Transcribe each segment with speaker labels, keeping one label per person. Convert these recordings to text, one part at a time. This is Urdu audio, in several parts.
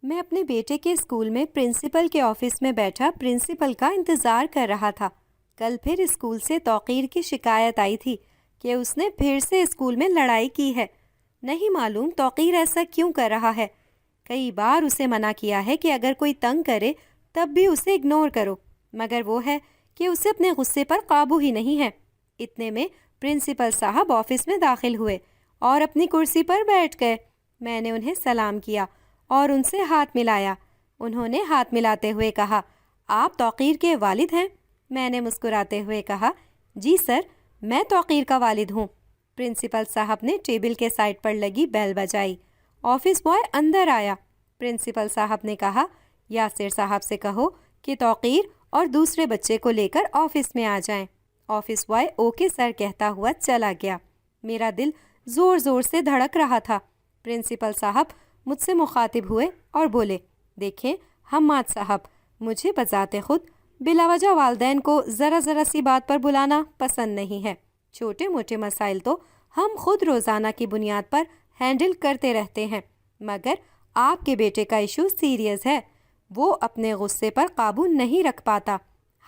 Speaker 1: میں اپنے بیٹے کے اسکول میں پرنسپل کے آفس میں بیٹھا پرنسپل کا انتظار کر رہا تھا۔ کل پھر اسکول سے توقیر کی شکایت آئی تھی کہ اس نے پھر سے اسکول میں لڑائی کی ہے۔ نہیں معلوم توقیر ایسا کیوں کر رہا ہے۔ کئی بار اسے منع کیا ہے کہ اگر کوئی تنگ کرے تب بھی اسے اگنور کرو، مگر وہ ہے کہ اسے اپنے غصے پر قابو ہی نہیں ہے۔ اتنے میں پرنسپل صاحب آفس میں داخل ہوئے اور اپنی کرسی پر بیٹھ گئے۔ میں نے انہیں سلام کیا اور ان سے ہاتھ ملایا۔ انہوں نے ہاتھ ملاتے ہوئے کہا، آپ توقیر کے والد ہیں؟ میں نے مسکراتے ہوئے کہا، جی سر، میں توقیر کا والد ہوں۔ پرنسپل صاحب نے ٹیبل کے سائڈ پر لگی بیل بجائی۔ آفس بوائے اندر آیا۔ پرنسپل صاحب نے کہا، یاسر صاحب سے کہو کہ توقیر اور دوسرے بچے کو لے کر آفس میں آ جائیں۔ آفس بوائے اوکے سر کہتا ہوا چلا گیا۔ میرا دل زور زور سے دھڑک رہا تھا۔ پرنسپل صاحب مجھ سے مخاطب ہوئے اور بولے، دیکھیں حماد صاحب، مجھے بذات خود بلا وجہ والدین کو ذرا سی بات پر بلانا پسند نہیں ہے۔ چھوٹے موٹے مسائل تو ہم خود روزانہ کی بنیاد پر ہینڈل کرتے رہتے ہیں، مگر آپ کے بیٹے کا ایشو سیریس ہے۔ وہ اپنے غصے پر قابو نہیں رکھ پاتا،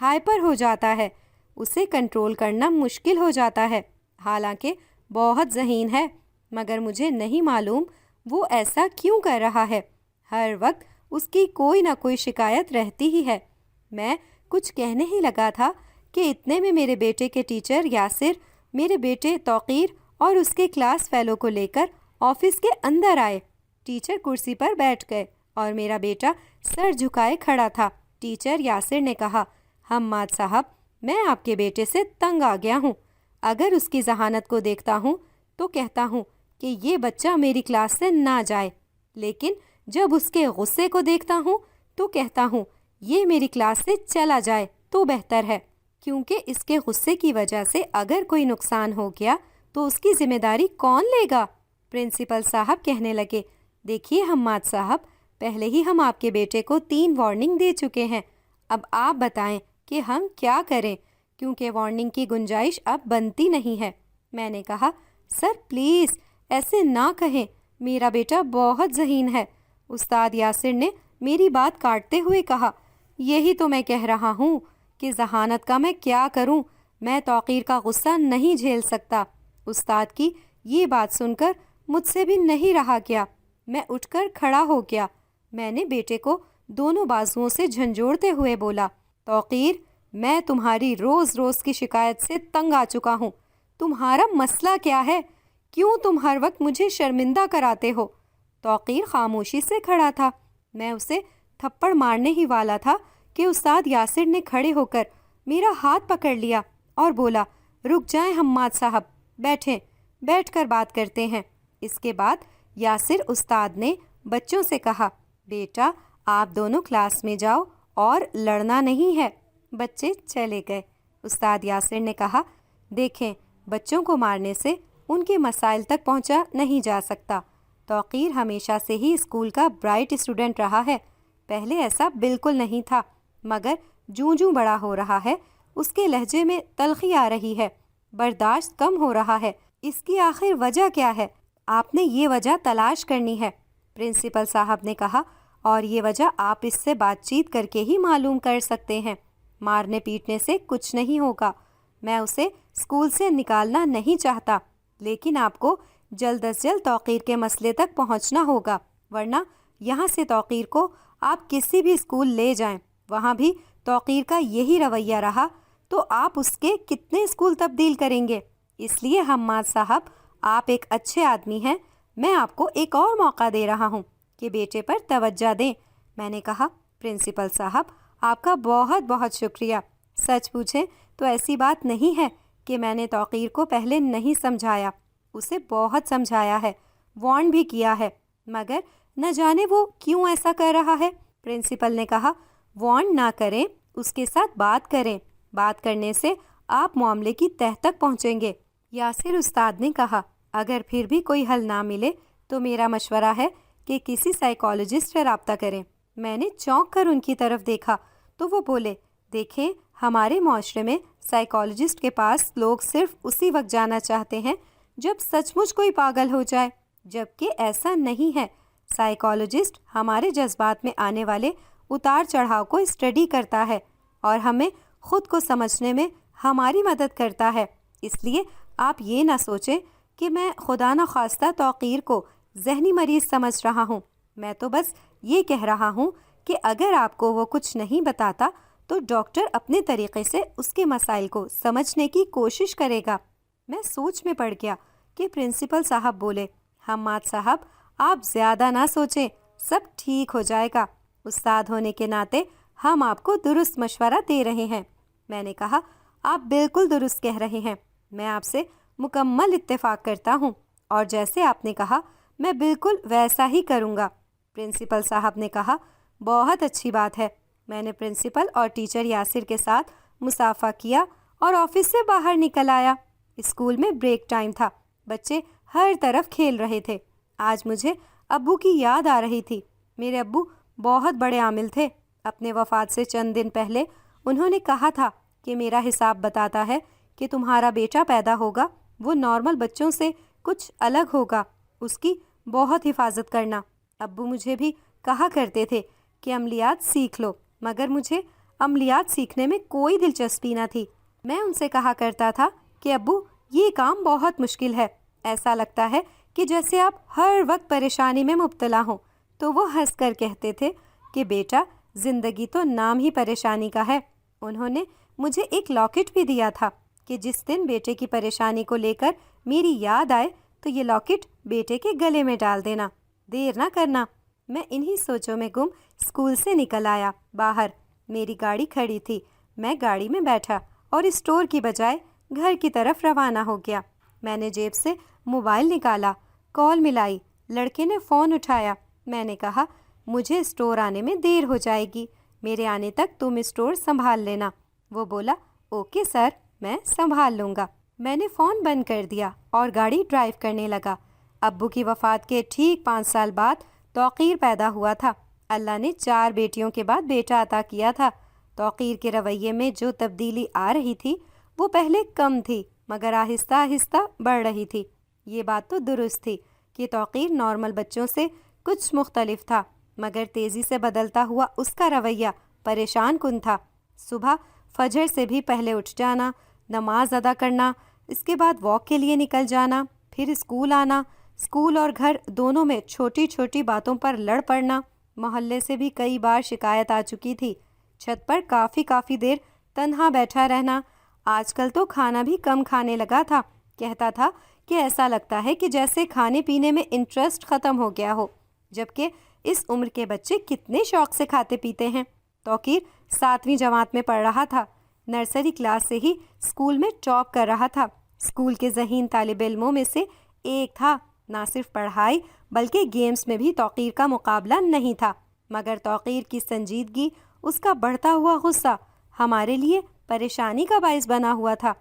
Speaker 1: ہائپر ہو جاتا ہے، اسے کنٹرول کرنا مشکل ہو جاتا ہے۔ حالانکہ بہت ذہین ہے، مگر مجھے نہیں معلوم وہ ایسا کیوں کر رہا ہے۔ ہر وقت اس کی کوئی نہ کوئی شکایت رہتی ہی ہے۔ میں کچھ کہنے ہی لگا تھا کہ اتنے میں میرے بیٹے کے ٹیچر یاسر میرے بیٹے توقیر اور اس کے کلاس فیلو کو لے کر آفس کے اندر آئے۔ ٹیچر کرسی پر بیٹھ گئے اور میرا بیٹا سر جھکائے کھڑا تھا۔ ٹیچر یاسر نے کہا، حماد صاحب، میں آپ کے بیٹے سے تنگ آ گیا ہوں۔ اگر اس کی ذہانت کو دیکھتا ہوں تو کہتا ہوں کہ یہ بچہ میری کلاس سے نہ جائے، لیکن جب اس کے غصے کو دیکھتا ہوں تو کہتا ہوں یہ میری کلاس سے چلا جائے تو بہتر ہے، کیونکہ اس کے غصے کی وجہ سے اگر کوئی نقصان ہو گیا تو اس کی ذمہ داری کون لے گا؟ پرنسپل صاحب کہنے لگے، دیکھیے حماد صاحب، پہلے ہی ہم آپ کے بیٹے کو 3 وارننگ دے چکے ہیں۔ اب آپ بتائیں کہ ہم کیا کریں، کیونکہ وارننگ کی گنجائش اب بنتی نہیں ہے۔ میں نے کہا، سر پلیز ایسے نہ کہیں، میرا بیٹا بہت ذہین ہے۔ استاد یاسر نے میری بات کاٹتے ہوئے کہا، یہی تو میں کہہ رہا ہوں کہ ذہانت کا میں کیا کروں، میں توقیر کا غصہ نہیں جھیل سکتا۔ استاد کی یہ بات سن کر مجھ سے بھی نہیں رہا گیا۔ میں اٹھ کر کھڑا ہو گیا۔ میں نے بیٹے کو دونوں بازوؤں سے جھنجھوڑتے ہوئے بولا، توقیر، میں تمہاری روز روز کی شکایت سے تنگ آ چکا ہوں۔ تمہارا مسئلہ کیا ہے؟ کیوں تم ہر وقت مجھے شرمندہ کراتے ہو؟ توقیر خاموشی سے کھڑا تھا۔ میں اسے تھپڑ مارنے ہی والا تھا کہ استاد یاسر نے کھڑے ہو کر میرا ہاتھ پکڑ لیا اور بولا، رک جائیں حماد صاحب، بیٹھیں، بیٹھ کر بات کرتے ہیں۔ اس کے بعد یاسر استاد نے بچوں سے کہا، بیٹا آپ دونوں کلاس میں جاؤ اور لڑنا نہیں ہے۔ بچے چلے گئے۔ استاد یاسر نے کہا، دیکھیں بچوں کو مارنے سے ان کے مسائل تک پہنچا نہیں جا سکتا۔ توقیر ہمیشہ سے ہی اسکول کا برائٹ اسٹوڈنٹ رہا ہے، پہلے ایسا بالکل نہیں تھا، مگر جوں بڑا ہو رہا ہے اس کے لہجے میں تلخی آ رہی ہے، برداشت کم ہو رہا ہے۔ اس کی آخر وجہ کیا ہے؟ آپ نے یہ وجہ تلاش کرنی ہے، پرنسپل صاحب نے کہا، اور یہ وجہ آپ اس سے بات چیت کر کے ہی معلوم کر سکتے ہیں۔ مارنے پیٹنے سے کچھ نہیں ہوگا۔ میں اسے اسکول سے نکالنا نہیں چاہتا، لیکن آپ کو جلد از جلد توقیر کے مسئلے تک پہنچنا ہوگا، ورنہ یہاں سے توقیر کو آپ کسی بھی اسکول لے جائیں، وہاں بھی توقیر کا یہی رویہ رہا تو آپ اس کے کتنے اسکول تبدیل کریں گے؟ اس لیے حماد صاحب، آپ ایک اچھے آدمی ہیں، میں آپ کو ایک اور موقع دے رہا ہوں کہ بیٹے پر توجہ دیں۔ میں نے کہا، پرنسپل صاحب آپ کا بہت بہت شکریہ۔ سچ پوچھیں تو ایسی بات نہیں ہے کہ میں نے توقیر کو پہلے نہیں سمجھایا، اسے بہت سمجھایا ہے، وارن بھی کیا ہے، مگر نہ جانے وہ کیوں ایسا کر رہا ہے۔ پرنسپل نے کہا، وارن نہ کریں، اس کے ساتھ بات کریں، بات کرنے سے آپ معاملے کی تہہ تک پہنچیں گے۔ یاسر استاد نے کہا، اگر پھر بھی کوئی حل نہ ملے تو میرا مشورہ ہے کہ کسی سائیکالوجسٹ سے رابطہ کریں۔ میں نے چونک کر ان کی طرف دیکھا تو وہ بولے، دیکھیں ہمارے معاشرے میں سائیکالوجسٹ کے پاس لوگ صرف اسی وقت جانا چاہتے ہیں جب سچ مچ کوئی پاگل ہو جائے، جبکہ ایسا نہیں ہے۔ سائیکالوجسٹ ہمارے جذبات میں آنے والے اتار چڑھاؤ کو اسٹڈی کرتا ہے اور ہمیں خود کو سمجھنے میں ہماری مدد کرتا ہے۔ اس لیے آپ یہ نہ سوچیں کہ میں خدا نخواستہ توقیر کو ذہنی مریض سمجھ رہا ہوں۔ میں تو بس یہ کہہ رہا ہوں کہ اگر آپ کو وہ کچھ نہیں بتاتا تو ڈاکٹر اپنے طریقے سے اس کے مسائل کو سمجھنے کی کوشش کرے گا۔ میں سوچ میں پڑ گیا کہ پرنسپل صاحب بولے، حماد صاحب آپ زیادہ نہ سوچیں، سب ٹھیک ہو جائے گا۔ استاد ہونے کے ناطے ہم آپ کو درست مشورہ دے رہے ہیں۔ میں نے کہا، آپ بالکل درست کہہ رہے ہیں، میں آپ سے مکمل اتفاق کرتا ہوں، اور جیسے آپ نے کہا میں بالکل ویسا ہی کروں گا۔ پرنسپل صاحب نے کہا، بہت اچھی بات ہے۔ میں نے پرنسپل اور ٹیچر یاسر کے ساتھ مصافحہ کیا اور آفس سے باہر نکل آیا۔ اسکول میں بریک ٹائم تھا، بچے ہر طرف کھیل رہے تھے۔ آج مجھے ابو کی یاد آ رہی تھی۔ میرے ابو بہت بڑے عامل تھے۔ اپنے وفات سے چند دن پہلے انہوں نے کہا تھا کہ میرا حساب بتاتا ہے کہ تمہارا بیٹا پیدا ہوگا وہ نارمل بچوں سے کچھ الگ ہوگا، اس کی بہت حفاظت کرنا۔ ابو مجھے بھی کہا کرتے تھے کہ عملیات سیکھ لو، مگر مجھے عملیات سیکھنے میں کوئی دلچسپی نہ تھی۔ میں ان سے کہا کرتا تھا کہ ابو یہ کام بہت مشکل ہے، ایسا لگتا ہے کہ جیسے آپ ہر وقت پریشانی میں مبتلا ہوں۔ تو وہ ہنس کر کہتے تھے کہ بیٹا زندگی تو نام ہی پریشانی کا ہے۔ انہوں نے مجھے ایک لاکٹ بھی دیا تھا کہ جس دن بیٹے کی پریشانی کو لے کر میری یاد آئے تو یہ لاکٹ بیٹے کے گلے میں ڈال دینا، دیر نہ کرنا۔ میں انہی سوچوں میں گم اسکول سے نکل آیا۔ باہر میری گاڑی کھڑی تھی، میں گاڑی میں بیٹھا اور اسٹور کی بجائے گھر کی طرف روانہ ہو گیا۔ میں نے جیب سے موبائل نکالا، کال ملائی، لڑکے نے فون اٹھایا۔ میں نے کہا، مجھے اسٹور آنے میں دیر ہو جائے گی، میرے آنے تک تم اسٹور سنبھال لینا۔ وہ بولا، اوکے سر، میں سنبھال لوں گا۔ میں نے فون بند کر دیا اور گاڑی ڈرائیو کرنے لگا۔ ابو کی وفات کے ٹھیک 5 سال بعد توقیر پیدا ہوا تھا۔ اللہ نے 4 بیٹیوں کے بعد بیٹا عطا کیا تھا۔ توقیر کے رویے میں جو تبدیلی آ رہی تھی وہ پہلے کم تھی مگر آہستہ آہستہ بڑھ رہی تھی۔ یہ بات تو درست تھی کہ توقیر نارمل بچوں سے کچھ مختلف تھا، مگر تیزی سے بدلتا ہوا اس کا رویہ پریشان کن تھا۔ صبح فجر سے بھی پہلے اٹھ جانا، نماز ادا کرنا، اس کے بعد واک کے لیے نکل جانا، پھر اسکول آنا، اسکول اور گھر دونوں میں چھوٹی چھوٹی باتوں پر لڑ پڑنا۔ محلے سے بھی کئی بار شکایت آ چکی تھی۔ چھت پر کافی دیر تنہا بیٹھا رہنا۔ آج کل تو کھانا بھی کم کھانے لگا تھا، کہتا تھا کہ ایسا لگتا ہے کہ جیسے کھانے پینے میں انٹرسٹ ختم ہو گیا ہو، جبکہ اس عمر کے بچے کتنے شوق سے کھاتے پیتے ہیں۔ توقیر 7ویں جماعت میں پڑھ رہا تھا، نرسری کلاس سے ہی اسکول میں ٹاپ کر رہا تھا، اسکول کے ذہین طالب علموں میں سے ایک تھا۔ نہ صرف پڑھائی بلکہ گیمز میں بھی توقیر کا مقابلہ نہیں تھا، مگر توقیر کی سنجیدگی، اس کا بڑھتا ہوا غصہ ہمارے لیے پریشانی کا باعث بنا ہوا تھا۔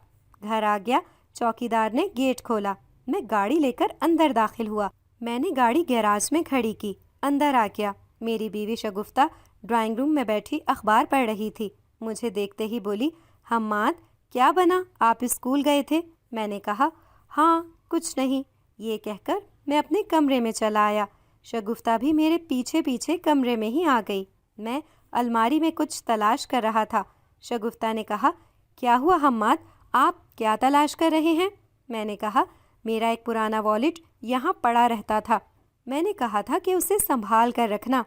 Speaker 1: گھر آ گیا، چوکیدار نے گیٹ کھولا، میں گاڑی لے کر اندر داخل ہوا۔ میں نے گاڑی گیراج میں کھڑی کی، اندر آ گیا۔ میری بیوی شگفتہ ڈرائنگ روم میں بیٹھی اخبار پڑھ رہی تھی۔ مجھے دیکھتے ہی بولی، حماد کیا بنا، آپ اسکول گئے تھے؟ میں نے کہا، ہاں کچھ نہیں۔ یہ کہہ کر میں اپنے کمرے میں چلا آیا۔ شگفتہ بھی میرے پیچھے پیچھے کمرے میں ہی آ گئی۔ میں الماری میں کچھ تلاش کر رہا تھا۔ شگفتہ نے کہا، کیا ہوا حماد، آپ کیا تلاش کر رہے ہیں؟ میں نے کہا، میرا ایک پرانا والیٹ یہاں پڑا رہتا تھا، میں نے کہا تھا کہ اسے سنبھال کر رکھنا،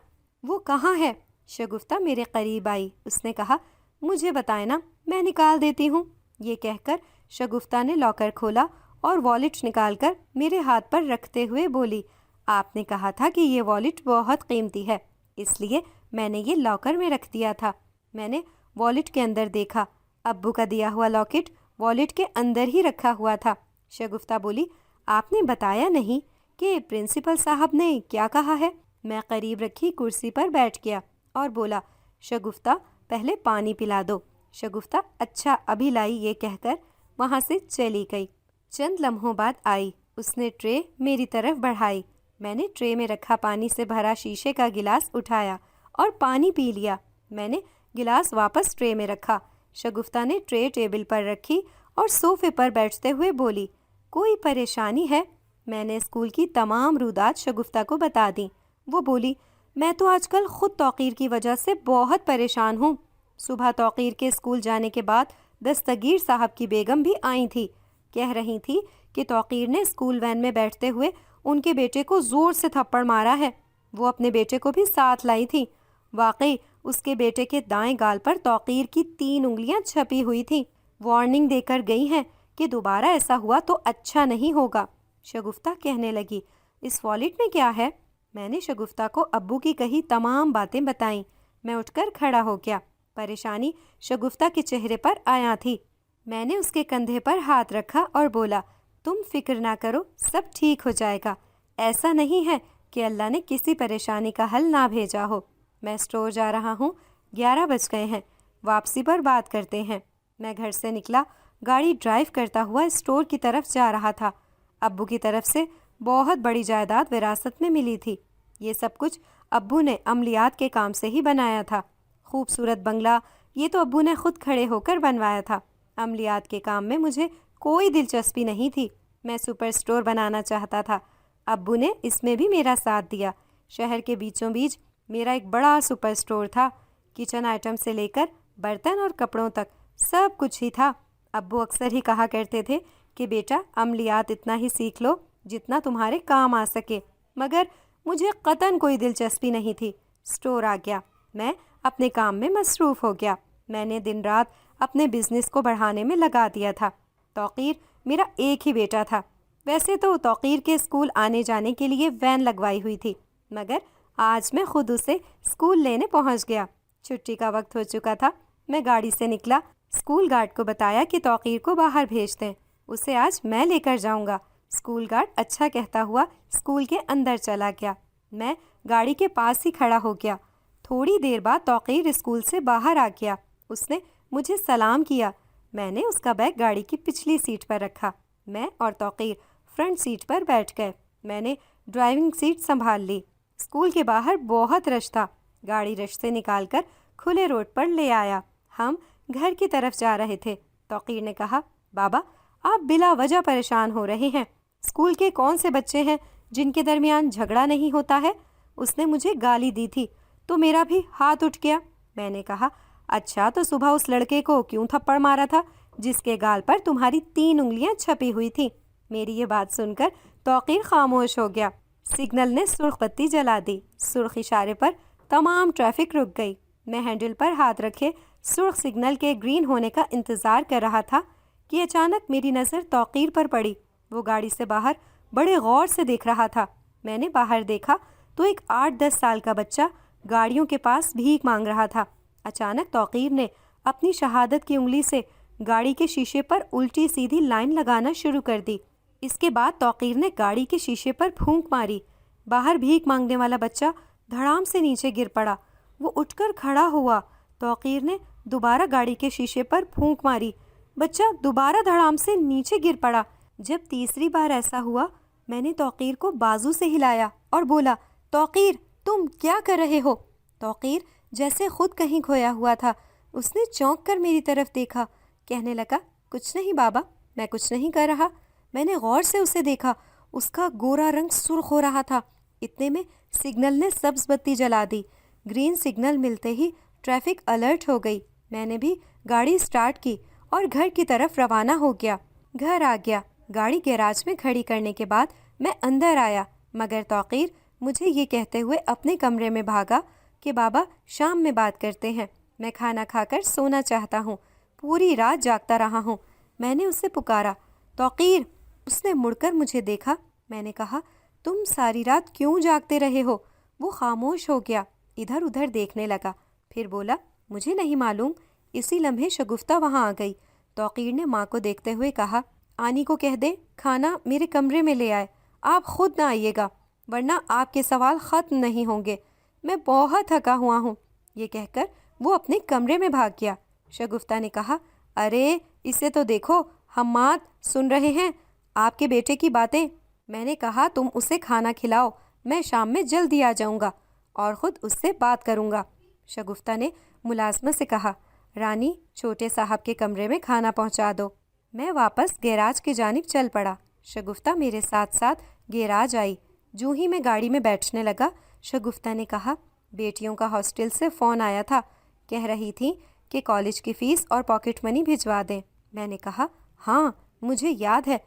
Speaker 1: وہ کہاں ہے؟ شگفتہ میرے قریب آئی، اس نے کہا، مجھے بتائیں نا، میں نکال دیتی ہوں۔ یہ کہہ کر شگفتہ نے لاکر کھولا اور والیٹ نکال کر میرے ہاتھ پر رکھتے ہوئے بولی، آپ نے کہا تھا کہ یہ والیٹ بہت قیمتی ہے، اس لیے میں نے یہ لاکر میں رکھ دیا تھا۔ میں نے والیٹ کے اندر دیکھا، ابو کا دیا ہوا لاکٹ والیٹ کے اندر ہی رکھا ہوا تھا۔ شگفتہ بولی، آپ نے بتایا نہیں کہ پرنسپل صاحب نے کیا کہا ہے؟ میں قریب رکھی کرسی پر بیٹھ گیا اور بولا، شگفتہ پہلے پانی پلا دو۔ شگفتہ اچھا ابھی لائی، یہ کہہ کر وہاں سے چلی گئی۔ چند لمحوں بعد آئی، اس نے ٹرے میری طرف بڑھائی۔ میں نے ٹرے میں رکھا پانی سے بھرا شیشے کا گلاس اٹھایا اور پانی پی لیا۔ میں نے گلاس واپس ٹرے میں رکھا۔ شگفتہ نے ٹرے ٹیبل پر رکھی اور صوفے پر بیٹھتے ہوئے بولی، کوئی پریشانی ہے؟ میں نے اسکول کی تمام رودات شگفتہ کو بتا دیں۔ وہ بولی، میں تو آج کل خود توقیر کی وجہ سے بہت پریشان ہوں۔ صبح توقیر کے اسکول جانے کے بعد دستگیر صاحب کی بیگم بھی آئی تھی۔ کہہ رہی تھی کہ توقیر نے اسکول وین میں بیٹھتے ہوئے ان کے بیٹے کو زور سے تھپڑ مارا ہے۔ وہ اپنے بیٹے کو بھی ساتھ لائی تھی۔ واقعی اس کے بیٹے کے دائیں گال پر توقیر کی 3 انگلیاں چھپی ہوئی تھیں۔ وارننگ دے کر گئی ہیں کہ دوبارہ ایسا ہوا تو اچھا نہیں ہوگا۔ شگفتہ کہنے لگی، اس والیٹ میں کیا ہے؟ میں نے شگفتہ کو ابو کی کہی تمام باتیں بتائیں۔ میں اٹھ کر کھڑا ہو گیا۔ پریشانی شگفتہ کے چہرے پر آیا تھی۔ میں نے اس کے کندھے پر ہاتھ رکھا اور بولا، تم فکر نہ کرو، سب ٹھیک ہو جائے گا۔ ایسا نہیں ہے کہ اللہ نے کسی پریشانی کا حل نہ بھیجا ہو۔ میں اسٹور جا رہا ہوں، 11 بج گئے ہیں، واپسی پر بات کرتے ہیں۔ میں گھر سے نکلا، گاڑی ڈرائیو کرتا ہوا اسٹور کی طرف جا رہا تھا۔ ابو کی طرف سے بہت بڑی جائیداد وراثت میں ملی تھی۔ یہ سب کچھ ابو نے عملیات کے کام سے ہی بنایا تھا۔ خوبصورت بنگلہ یہ تو ابو نے خود کھڑے ہو کر بنوایا تھا۔ عملیات کے کام میں مجھے کوئی دلچسپی نہیں تھی۔ میں سپر اسٹور بنانا چاہتا تھا۔ ابو نے اس میں بھی میرا ساتھ دیا۔ شہر کے بیچوں بیچ میرا ایک بڑا سپر اسٹور تھا۔ کچن آئٹم سے لے کر برتن اور کپڑوں تک سب کچھ ہی تھا۔ ابو اکثر ہی کہا کرتے تھے کہ بیٹا عملیات اتنا ہی سیکھ لو جتنا تمہارے کام آ سکے، مگر مجھے قطعاً کوئی دلچسپی نہیں تھی۔ اسٹور آ گیا، میں اپنے کام میں مصروف ہو گیا۔ میں نے دن رات اپنے بزنس کو بڑھانے میں لگا دیا تھا۔ توقیر میرا ایک ہی بیٹا تھا۔ ویسے تو توقیر کے اسکول آنے جانے کے لیے وین لگوائی ہوئی تھی، مگر آج میں خود اسے اسکول لینے پہنچ گیا۔ چھٹی کا وقت ہو چکا تھا۔ میں گاڑی سے نکلا، اسکول گارڈ کو بتایا کہ توقیر کو باہر بھیج دیں، اسے آج میں لے کر جاؤں گا۔ اسکول گارڈ اچھا کہتا ہوا اسکول کے اندر چلا گیا۔ میں گاڑی کے پاس ہی کھڑا ہو گیا۔ تھوڑی دیر بعد توقیر اسکول سے باہر آ گیا۔ اس نے مجھے سلام کیا۔ میں نے اس کا بیگ گاڑی کی پچھلی سیٹ پر رکھا۔ میں اور توقیر فرنٹ سیٹ پر بیٹھ گئے۔ میں نے ڈرائیونگ سیٹ سنبھال لی۔ اسکول کے باہر بہت رش تھا۔ گاڑی رش سے نکال کر کھلے روڈ پر لے آیا۔ ہم گھر کی طرف جا رہے تھے۔ توقیر نے کہا، بابا آپ بلا وجہ پریشان ہو رہے ہیں۔ اسکول کے کون سے بچے ہیں جن کے درمیان جھگڑا نہیں ہوتا ہے؟ اس نے مجھے گالی دی تھی تو میرا بھی ہاتھ اٹھ گیا۔ میں نے کہا، اچھا تو صبح اس لڑکے کو کیوں تھپڑ مارا تھا جس کے گال پر تمہاری 3 انگلیاں چھپی ہوئی تھیں؟ میری یہ بات سن کر توقیر خاموش ہو گیا۔ سگنل نے سرخ بتی جلا دی۔ سرخ اشارے پر تمام ٹریفک رک گئی۔ میں ہینڈل پر ہاتھ رکھے سرخ سگنل کے گرین ہونے کا انتظار کر رہا تھا کہ اچانک میری نظر توقیر پر پڑی۔ وہ گاڑی سے باہر بڑے غور سے دیکھ رہا تھا۔ میں نے باہر دیکھا تو ایک 8-10 سال کا بچہ گاڑیوں کے پاس بھیک مانگ رہا تھا۔ اچانک توقیر نے اپنی شہادت کی انگلی سے گاڑی کے شیشے پر الٹی سیدھی لائن لگانا شروع کر دی۔ اس کے بعد توقیر نے گاڑی کے شیشے پر پھونک ماری۔ باہر بھیک مانگنے والا بچہ دھڑام سے نیچے گر پڑا۔ وہ اٹھ کر کھڑا ہوا۔ توقیر نے دوبارہ گاڑی کے شیشے پر پھونک ماری۔ بچہ دوبارہ دھڑام سے نیچے گر پڑا۔ جب تیسری بار ایسا ہوا، میں نے توقیر کو بازو سے ہلایا اور بولا، توقیر تم کیا کر رہے ہو؟ توقیر جیسے خود کہیں کھویا ہوا تھا۔ اس نے چونک کر میری طرف دیکھا، کہنے لگا، کچھ نہیں بابا، میں کچھ نہیں کر رہا۔ میں نے غور سے اسے دیکھا۔ اس کا گورا رنگ سرخ ہو رہا تھا۔ اتنے میں سگنل نے سبز بتی جلا دی۔ گرین سگنل ملتے ہی ٹریفک الرٹ ہو گئی۔ میں نے بھی گاڑی سٹارٹ کی اور گھر کی طرف روانہ ہو گیا۔ گھر آ گیا۔ گاڑی گیراج میں کھڑی کرنے کے بعد میں اندر آیا، مگر توقیر مجھے یہ کہتے ہوئے اپنے کمرے میں بھاگا کہ بابا شام میں بات کرتے ہیں، میں کھانا کھا کر سونا چاہتا ہوں، پوری رات جاگتا رہا ہوں۔ میں نے اسے پکارا، توقیر۔ اس نے مڑ کر مجھے دیکھا۔ میں نے کہا، تم ساری رات کیوں جاگتے رہے ہو؟ وہ خاموش ہو گیا، ادھر ادھر دیکھنے لگا، پھر بولا، مجھے نہیں معلوم۔ اسی لمحے شگفتہ وہاں آ گئی۔ توقیر نے ماں کو دیکھتے ہوئے کہا، آنی کو کہہ دے کھانا میرے کمرے میں لے آئے، آپ خود نہ آئیے گا ورنہ آپ کے سوال ختم نہیں ہوں گے، میں بہت تھکا ہوا ہوں۔ یہ کہہ کر وہ اپنے کمرے میں بھاگ گیا۔ شگفتہ نے کہا، ارے اسے تو دیکھو، حماد سن رہے ہیں آپ کے بیٹے کی باتیں۔ میں نے کہا، تم اسے کھانا کھلاؤ، میں شام میں جلدی آ جاؤں گا اور خود اس سے بات کروں گا۔ شگفتہ نے ملازمہ سے کہا، رانی چھوٹے صاحب کے کمرے میں کھانا پہنچا دو۔ میں واپس گیراج کی جانب چل پڑا۔ شگفتہ میرے ساتھ ساتھ گیراج آئی۔ جو ہی میں گاڑی میں بیٹھنے لگا، شگفتہ نے کہا، بیٹیوں کا ہاسٹل سے فون آیا تھا، کہہ رہی تھی کہ کالج کی فیس اور پاکٹ منی بھجوا دیں۔ میں نے کہا، ہاں مجھے یاد ہے،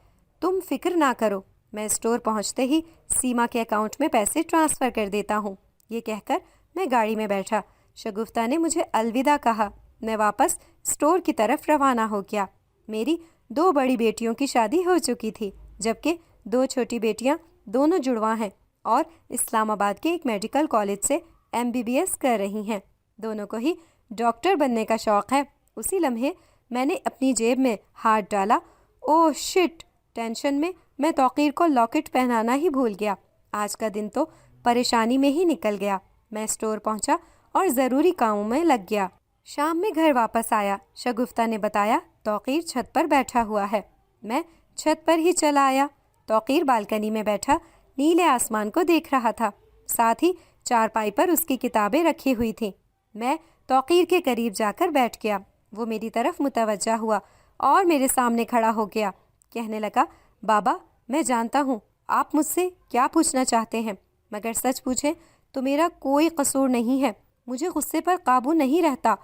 Speaker 1: تم فکر نہ کرو، میں اسٹور پہنچتے ہی سیما کے اکاؤنٹ میں پیسے ٹرانسفر کر دیتا ہوں۔ یہ کہہ کر میں گاڑی میں بیٹھا۔ شگفتہ نے مجھے الوداع کہا۔ میں واپس اسٹور کی طرف روانہ ہو گیا۔ میری 2 بڑی بیٹیوں کی شادی ہو چکی تھی، جبکہ 2 چھوٹی بیٹیاں دونوں جڑواں ہیں اور اسلام آباد کے ایک میڈیکل کالج سے MBBS کر رہی ہیں۔ دونوں کو ہی ڈاکٹر بننے کا شوق ہے۔ اسی لمحے میں نے اپنی جیب میں ہاتھ ڈالا۔ اوہ شٹ! ٹینشن میں توقیر کو لاکٹ پہنانا ہی بھول گیا۔ آج کا دن تو پریشانی میں ہی نکل گیا۔ میں اسٹور پہنچا اور ضروری کاموں میں لگ گیا۔ شام میں گھر واپس آیا۔ شگفتہ نے بتایا توقیر چھت پر بیٹھا ہوا ہے۔ میں چھت پر ہی چلا آیا۔ توقیر بالکنی میں بیٹھا نیلے آسمان کو دیکھ رہا تھا، ساتھ ہی چارپائی پر اس کی کتابیں رکھی ہوئی تھیں۔ میں توقیر کے قریب جا کر بیٹھ گیا۔ وہ میری طرف متوجہ ہوا اور میرے سامنے کھڑا ہو گیا۔ کہنے لگا، بابا میں جانتا ہوں آپ مجھ سے کیا پوچھنا چاہتے ہیں، مگر سچ پوچھیں تو میرا کوئی قصور نہیں ہے۔ مجھے غصے پر قابو نہیں رہتا،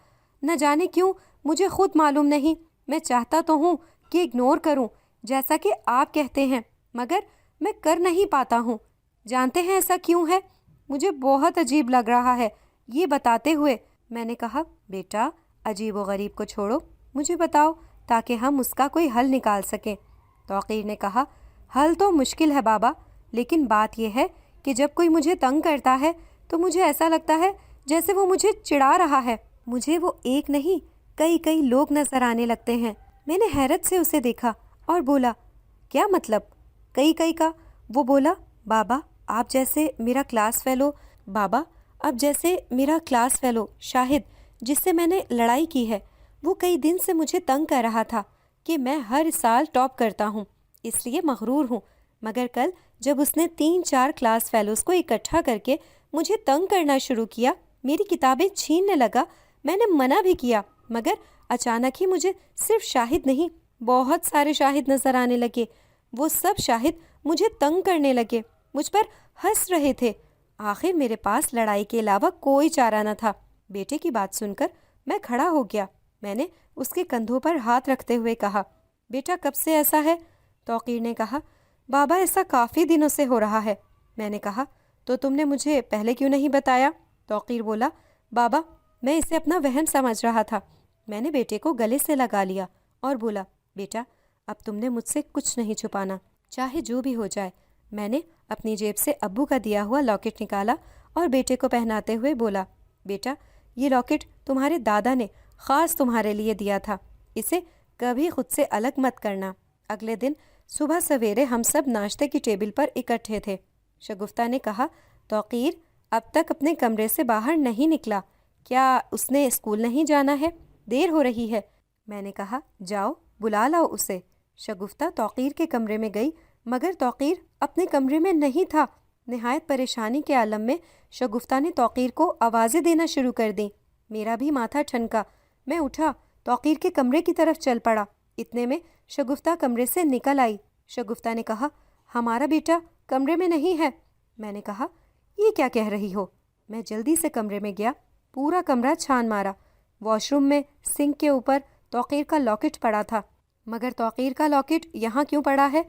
Speaker 1: نہ جانے کیوں مجھے خود معلوم نہیں۔ میں چاہتا تو ہوں کہ اگنور کروں جیسا کہ آپ کہتے ہیں، مگر میں کر نہیں پاتا ہوں۔ جانتے ہیں ایسا کیوں ہے؟ مجھے بہت عجیب لگ رہا ہے یہ بتاتے ہوئے۔ میں نے کہا، بیٹا عجیب و غریب کو چھوڑو، مجھے بتاؤ تاکہ ہم اس کا کوئی حل نکال سکیں۔ توقیر نے کہا، حل تو مشکل ہے بابا، لیکن بات یہ ہے کہ جب کوئی مجھے تنگ کرتا ہے تو مجھے ایسا لگتا ہے جیسے وہ مجھے چڑھا رہا ہے۔ مجھے وہ ایک نہیں کئی لوگ نظر آنے لگتے ہیں۔ میں نے حیرت سے اسے دیکھا اور بولا، کیا مطلب کئی کا؟ وہ بولا، بابا آپ جیسے میرا کلاس فیلو شاہد، جس سے میں نے لڑائی کی ہے، وہ کئی دن سے مجھے تنگ کر رہا تھا کہ میں ہر سال ٹاپ کرتا ہوں، اس لیے مغرور ہوں۔ مگر کل جب اس نے 3-4 کلاس فیلوز کو اکٹھا کر کے مجھے تنگ کرنا شروع کیا، میری کتابیں چھیننے لگا، میں نے منع بھی کیا، مگر اچانک ہی مجھے صرف شاہد نہیں بہت سارے شاہد نظر آنے لگے۔ وہ سب شاہد مجھے تنگ کرنے لگے، مجھ پر ہنس رہے تھے۔ آخر میرے پاس لڑائی کے علاوہ کوئی چارہ نہ تھا۔ بیٹے کی بات سن کر میں کھڑا ہو گیا۔ میں نے اس کے کندھوں پر ہاتھ رکھتے ہوئے کہا، بیٹا کب سے ایسا ہے؟ توقیر نے کہا، بابا ایسا کافی دنوں سے ہو رہا ہے۔ میں نے کہا، تو تم نے مجھے پہلے کیوں نہیں بتایا؟ توقیر بولا، بابا میں اسے اپنا وہم سمجھ رہا تھا۔ میں نے بیٹے کو گلے سے لگا لیا اور بولا، بیٹا اب تم نے مجھ سے کچھ نہیں چھپانا، چاہے جو بھی ہو جائے۔ میں نے اپنی جیب سے ابو کا دیا ہوا لاکٹ نکالا اور بیٹے کو پہناتے ہوئے بولا، بیٹا یہ لاکٹ تمہارے دادا نے خاص تمہارے لیے دیا تھا، اسے کبھی خود سے الگ مت کرنا۔ اگلے دن صبح سویرے ہم سب ناشتے کی ٹیبل پر اکٹھے تھے۔ شگفتہ نے کہا، توقیر اب تک اپنے کمرے سے باہر نہیں نکلا، کیا اس نے اسکول نہیں جانا ہے؟ دیر ہو رہی ہے۔ میں نے کہا، جاؤ بلا لاؤ اسے۔ شگفتہ توقیر کے کمرے میں گئی، مگر توقیر اپنے کمرے میں نہیں تھا۔ نہایت پریشانی کے عالم میں شگفتہ نے توقیر کو آوازیں دینا شروع کر دیں۔ میرا بھی ماتھا ٹھنکا۔ میں اٹھا، توقیر کے کمرے کی طرف چل پڑا۔ اتنے میں شگفتہ کمرے سے نکل آئی۔ شگفتہ نے کہا، ہمارا بیٹا کمرے میں نہیں ہے۔ میں نے کہا، یہ کیا کہہ رہی ہو؟ میں جلدی سے کمرے میں گیا، پورا کمرہ چھان مارا۔ واش روم میں سنک کے اوپر توقیر کا لاکٹ پڑا تھا، مگر توقیر کا لاکٹ یہاں کیوں پڑا ہے؟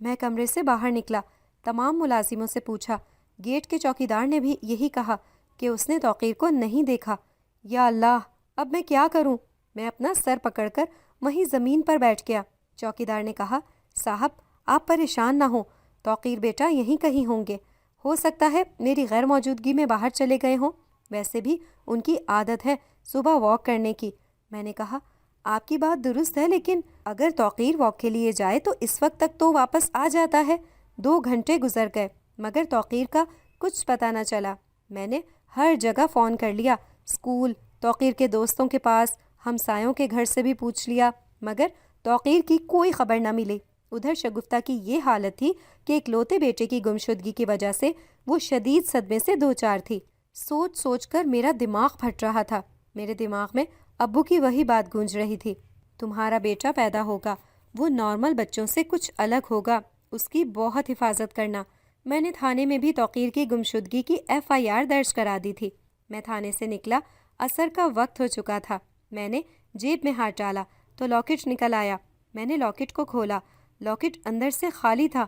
Speaker 1: میں کمرے سے باہر نکلا، تمام ملازموں سے پوچھا، گیٹ کے چوکیدار نے بھی یہی کہا کہ اس نے توقیر کو نہیں دیکھا۔ یا اللہ، اب میں کیا کروں؟ میں اپنا سر پکڑ کر وہیں زمین پر بیٹھ گیا۔ چوکیدار نے کہا، صاحب آپ پریشان نہ ہوں، توقیر بیٹا یہیں کہیں ہوں گے، ہو سکتا ہے میری غیر موجودگی میں باہر چلے گئے ہوں، ویسے بھی ان کی عادت ہے صبح واک کرنے کی۔ میں نے کہا، آپ کی بات درست ہے، لیکن اگر توقیر واک کے لیے جائے تو اس وقت تک تو واپس آ جاتا ہے۔ 2 گھنٹے گزر گئے مگر توقیر کا کچھ پتہ نہ چلا۔ میں نے ہر جگہ فون کر لیا، اسکول، توقیر کے دوستوں کے پاس، ہمسایوں کے گھر سے بھی پوچھ لیا، مگر توقیر کی کوئی خبر نہ ملی۔ ادھر شگفتہ کی یہ حالت تھی کہ اکلوتے بیٹے کی گمشدگی کی وجہ سے وہ شدید صدمے سے دوچار تھی۔ سوچ سوچ کر میرا دماغ پھٹ رہا تھا۔ میرے دماغ میں ابو کی وہی بات گونج رہی تھی، تمہارا بیٹا پیدا ہوگا، وہ نارمل بچوں سے کچھ الگ ہوگا، اس کی بہت حفاظت کرنا۔ میں نے تھانے میں بھی توقیر کی گمشدگی کی FIR درج کرا دی تھی۔ میں تھانے سے نکلا، عصر کا وقت ہو چکا تھا۔ میں نے جیب میں ہاتھ ڈالا تو لاکٹ نکل آیا۔ میں نے لاکٹ کو کھولا، لاکٹ اندر سے خالی تھا۔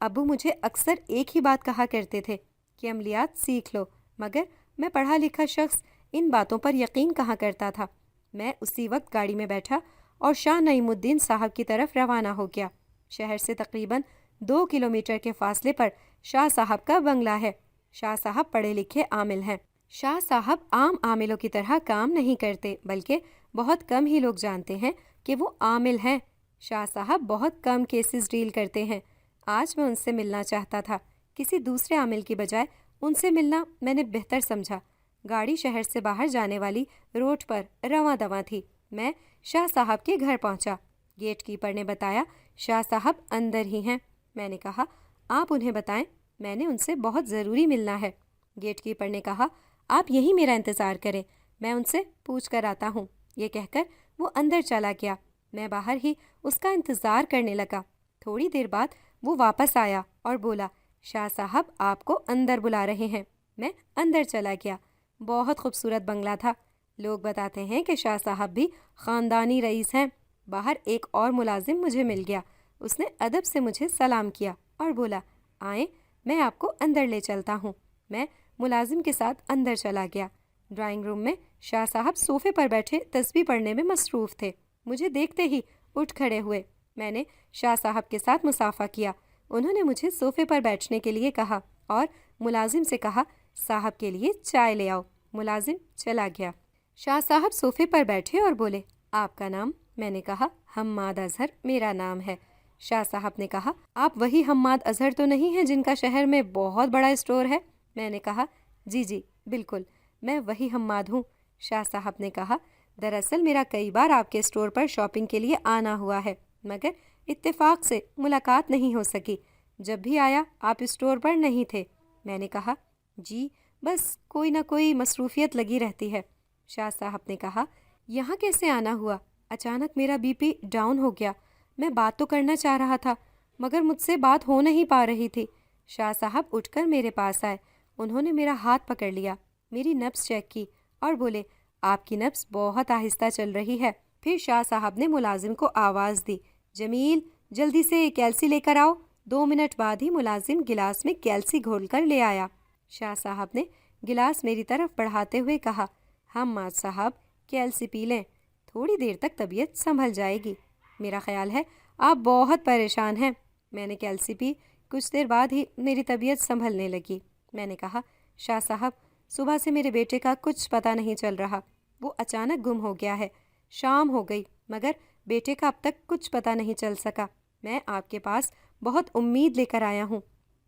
Speaker 1: ابو مجھے اکثر ایک ہی بات کہا کرتے تھے کہ عملیات سیکھ لو، مگر میں پڑھا لکھا شخص ان باتوں پر یقین کہاں کرتا تھا۔ میں اسی وقت گاڑی میں بیٹھا اور شاہ نعیم الدین صاحب کی طرف روانہ ہو گیا۔ شہر سے تقریباً 2 کلومیٹر کے فاصلے پر شاہ صاحب کا بنگلہ ہے۔ شاہ صاحب پڑھے لکھے عامل ہیں۔ شاہ صاحب عام عاملوں کی طرح کام نہیں کرتے، بلکہ بہت کم ہی لوگ جانتے ہیں کہ وہ عامل ہیں۔ شاہ صاحب بہت کم کیسز ڈیل کرتے ہیں۔ آج میں ان سے ملنا چاہتا تھا، کسی دوسرے عامل کی بجائے ان سے ملنا میں نے بہتر سمجھا۔ گاڑی شہر سے باہر جانے والی روڈ پر رواں دواں تھی۔ میں شاہ صاحب کے گھر پہنچا۔ گیٹ کیپر نے بتایا شاہ صاحب اندر ہی ہیں۔ میں نے کہا آپ انہیں بتائیں، میں نے ان سے بہت ضروری ملنا ہے۔ گیٹ کیپر نے کہا آپ یہیں میرا انتظار کریں، میں ان سے پوچھ کر آتا ہوں۔ یہ کہہ کر وہ اندر چلا گیا۔ میں باہر ہی اس کا انتظار کرنے لگا۔ تھوڑی دیر بعد وہ واپس آیا اور بولا شاہ صاحب آپ کو اندر بلا رہے ہیں۔ میں اندر چلا گیا۔ بہت خوبصورت بنگلہ تھا۔ لوگ بتاتے ہیں کہ شاہ صاحب بھی خاندانی رئیس ہیں۔ باہر ایک اور ملازم مجھے مل گیا۔ اس نے ادب سے مجھے سلام کیا اور بولا آئیں میں آپ کو اندر لے چلتا ہوں۔ میں ملازم کے ساتھ اندر چلا گیا۔ ڈرائنگ روم میں شاہ صاحب صوفے پر بیٹھے تسبیح پڑھنے میں مصروف تھے۔ مجھے دیکھتے ہی اٹھ کھڑے ہوئے۔ میں نے شاہ صاحب کے ساتھ مصافحہ کیا۔ انہوں نے مجھے صوفے پر بیٹھنے کے لیے کہا اور ملازم سے کہا صاحب کے لیے چائے لے آؤ۔ ملازم چلا گیا۔ شاہ صاحب صوفے پر بیٹھے اور بولے آپ کا نام؟ میں نے کہا حماد اظہر میرا نام ہے۔ شاہ صاحب نے کہا آپ وہی حماد اظہر تو نہیں ہیں جن کا شہر میں بہت بڑا اسٹور ہے؟ میں نے کہا جی جی بالکل میں وہی حماد ہوں۔ شاہ صاحب نے کہا دراصل میرا کئی بار آپ کے اسٹور پر شاپنگ کے لیے آنا ہوا ہے، مگر اتفاق سے ملاقات نہیں ہو سکی۔ جب بھی آیا آپ اسٹور پر نہیں تھے۔ میں نے کہا جی بس کوئی نہ کوئی مصروفیت لگی رہتی ہے۔ شاہ صاحب نے کہا یہاں کیسے آنا ہوا؟ اچانک میرا BP ڈاؤن ہو گیا۔ میں بات تو کرنا چاہ رہا تھا مگر مجھ سے بات ہو نہیں پا رہی تھی۔ شاہ صاحب اٹھ کر میرے پاس آئے۔ انہوں نے میرا ہاتھ پکڑ لیا، میری نبض چیک کی اور بولے آپ کی نبض بہت آہستہ چل رہی ہے۔ پھر شاہ صاحب نے ملازم کو آواز دی جمیل جلدی سے کیلسی لے کر آؤ۔ 2 منٹ بعد ہی ملازم گلاس میں کیلسی گھول کر لے آیا۔ شاہ صاحب نے گلاس میری طرف بڑھاتے ہوئے کہا حماد صاحب کیلسی پی لیں، تھوڑی دیر تک طبیعت سنبھل جائے گی۔ میرا خیال ہے آپ بہت پریشان ہیں۔ میں نے کیلسی پی، کچھ دیر بعد ہی میری طبیعت سنبھلنے لگی۔ میں نے کہا شاہ صاحب صبح سے میرے بیٹے کا کچھ پتہ نہیں چل رہا، وہ اچانک گم ہو گیا ہے۔ شام ہو گئی مگر بیٹے کا اب تک کچھ پتہ نہیں چل سکا۔ میں آپ کے پاس بہت امید لے کر آیا ہوں۔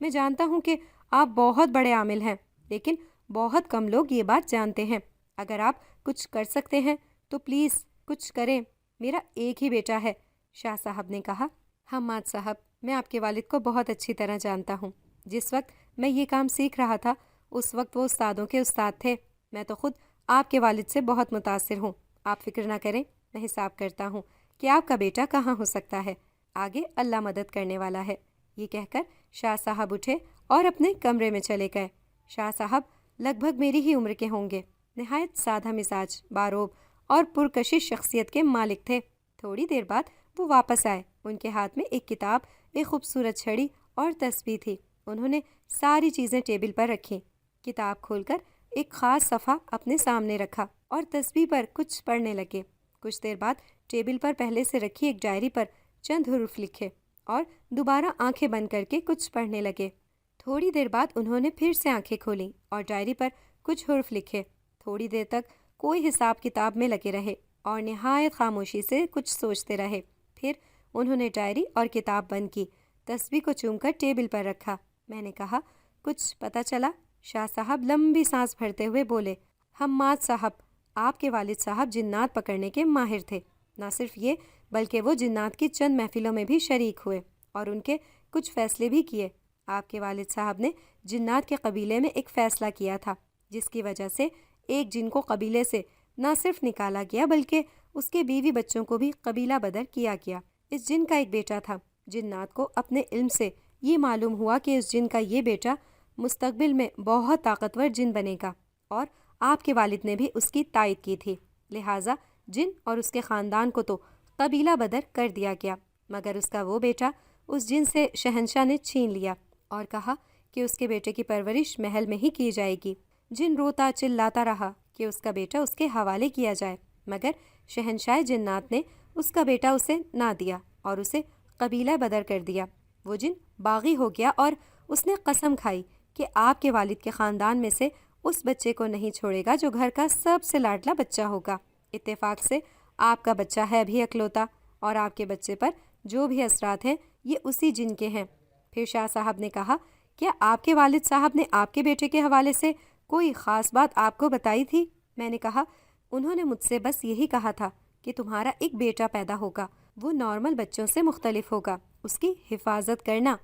Speaker 1: میں جانتا ہوں کہ آپ بہت بڑے عامل ہیں، لیکن بہت کم لوگ یہ بات جانتے ہیں۔ اگر آپ کچھ کر سکتے ہیں تو پلیز کچھ کریں، میرا ایک ہی بیٹا ہے۔ شاہ صاحب نے کہا حماد صاحب میں آپ کے والد کو بہت اچھی طرح جانتا ہوں۔ جس وقت میں یہ کام سیکھ رہا تھا اس وقت وہ استادوں کے استاد تھے۔ میں تو خود آپ کے والد سے بہت متاثر ہوں۔ آپ فکر نہ کریں، میں حساب کرتا ہوں کہ آپ کا بیٹا کہاں ہو سکتا ہے، آگے اللہ مدد کرنے والا ہے۔ یہ کہہ کر شاہ صاحب اٹھے اور اپنے کمرے میں چلے گئے۔ شاہ صاحب لگ بھگ میری ہی عمر کے ہوں گے، نہایت سادہ مزاج، باروب اور پرکشش شخصیت کے مالک تھے۔ تھوڑی دیر بعد وہ واپس آئے۔ ان کے ہاتھ میں ایک کتاب، ایک خوبصورت چھڑی اور تسبیح تھی۔ انہوں نے ساری چیزیں ٹیبل پر رکھی، کتاب کھول کر ایک خاص صفحہ اپنے سامنے رکھا اور تسبیح پر کچھ پڑھنے لگے۔ کچھ دیر بعد ٹیبل پر پہلے سے رکھی ایک ڈائری پر چند حروف لکھے اور دوبارہ آنکھیں بند کر کے کچھ پڑھنے لگے۔ تھوڑی دیر بعد انہوں نے پھر سے آنکھیں کھولیں اور ڈائری پر کچھ حروف لکھے۔ تھوڑی دیر تک کوئی حساب کتاب میں لگے رہے اور نہایت خاموشی سے کچھ سوچتے رہے۔ پھر انہوں نے ڈائری اور کتاب بند کی، تسبیح کو چوم کر ٹیبل پر رکھا۔ میں نے کہا کچھ پتہ چلا؟ شاہ صاحب لمبی سانس بھرتے ہوئے بولے حماد صاحب آپ کے والد صاحب جنات پکڑنے کے ماہر تھے۔ نہ صرف یہ بلکہ وہ جنات کی چند محفلوں میں بھی شریک ہوئے اور ان کے کچھ فیصلے بھی کیے۔ آپ کے والد صاحب نے جنات کے قبیلے میں ایک فیصلہ کیا تھا جس کی وجہ سے ایک جن کو قبیلے سے نہ صرف نکالا گیا بلکہ اس کے بیوی بچوں کو بھی قبیلہ بدر کیا گیا۔ اس جن کا ایک بیٹا تھا۔ جنات کو اپنے علم سے یہ معلوم ہوا کہ اس جن کا یہ بیٹا مستقبل میں بہت طاقتور جن بنے گا، اور آپ کے والد نے بھی اس کی تائید کی تھی، لہٰذا جن اور اس کے خاندان کو تو قبیلہ بدر کر دیا گیا، مگر اس کا وہ بیٹا اس جن سے شہنشاہ نے چھین لیا اور کہا کہ اس کے بیٹے کی پرورش محل میں ہی کی جائے گی۔ جن روتا چلاتا رہا کہ اس کا بیٹا اس کے حوالے کیا جائے، مگر شہنشاہ جنات نے اس کا بیٹا اسے نہ دیا اور اسے قبیلہ بدر کر دیا۔ وہ جن باغی ہو گیا اور اس نے قسم کھائی کہ آپ کے والد کے خاندان میں سے اس بچے کو نہیں چھوڑے گا جو گھر کا سب سے لاڈلا بچہ ہوگا۔ اتفاق سے آپ کا بچہ ہے بھی اکلوتا، اور آپ کے بچے پر جو بھی اثرات ہیں یہ اسی جن کے ہیں۔ پھر شاہ صاحب نے کہا، کیا آپ کے والد صاحب نے آپ کے بیٹے کے حوالے سے کوئی خاص بات آپ کو بتائی تھی؟ میں نے کہا، انہوں نے مجھ سے بس یہی کہا تھا کہ تمہارا ایک بیٹا پیدا ہوگا، وہ نارمل بچوں سے مختلف ہوگا، اس کی حفاظت کرنا۔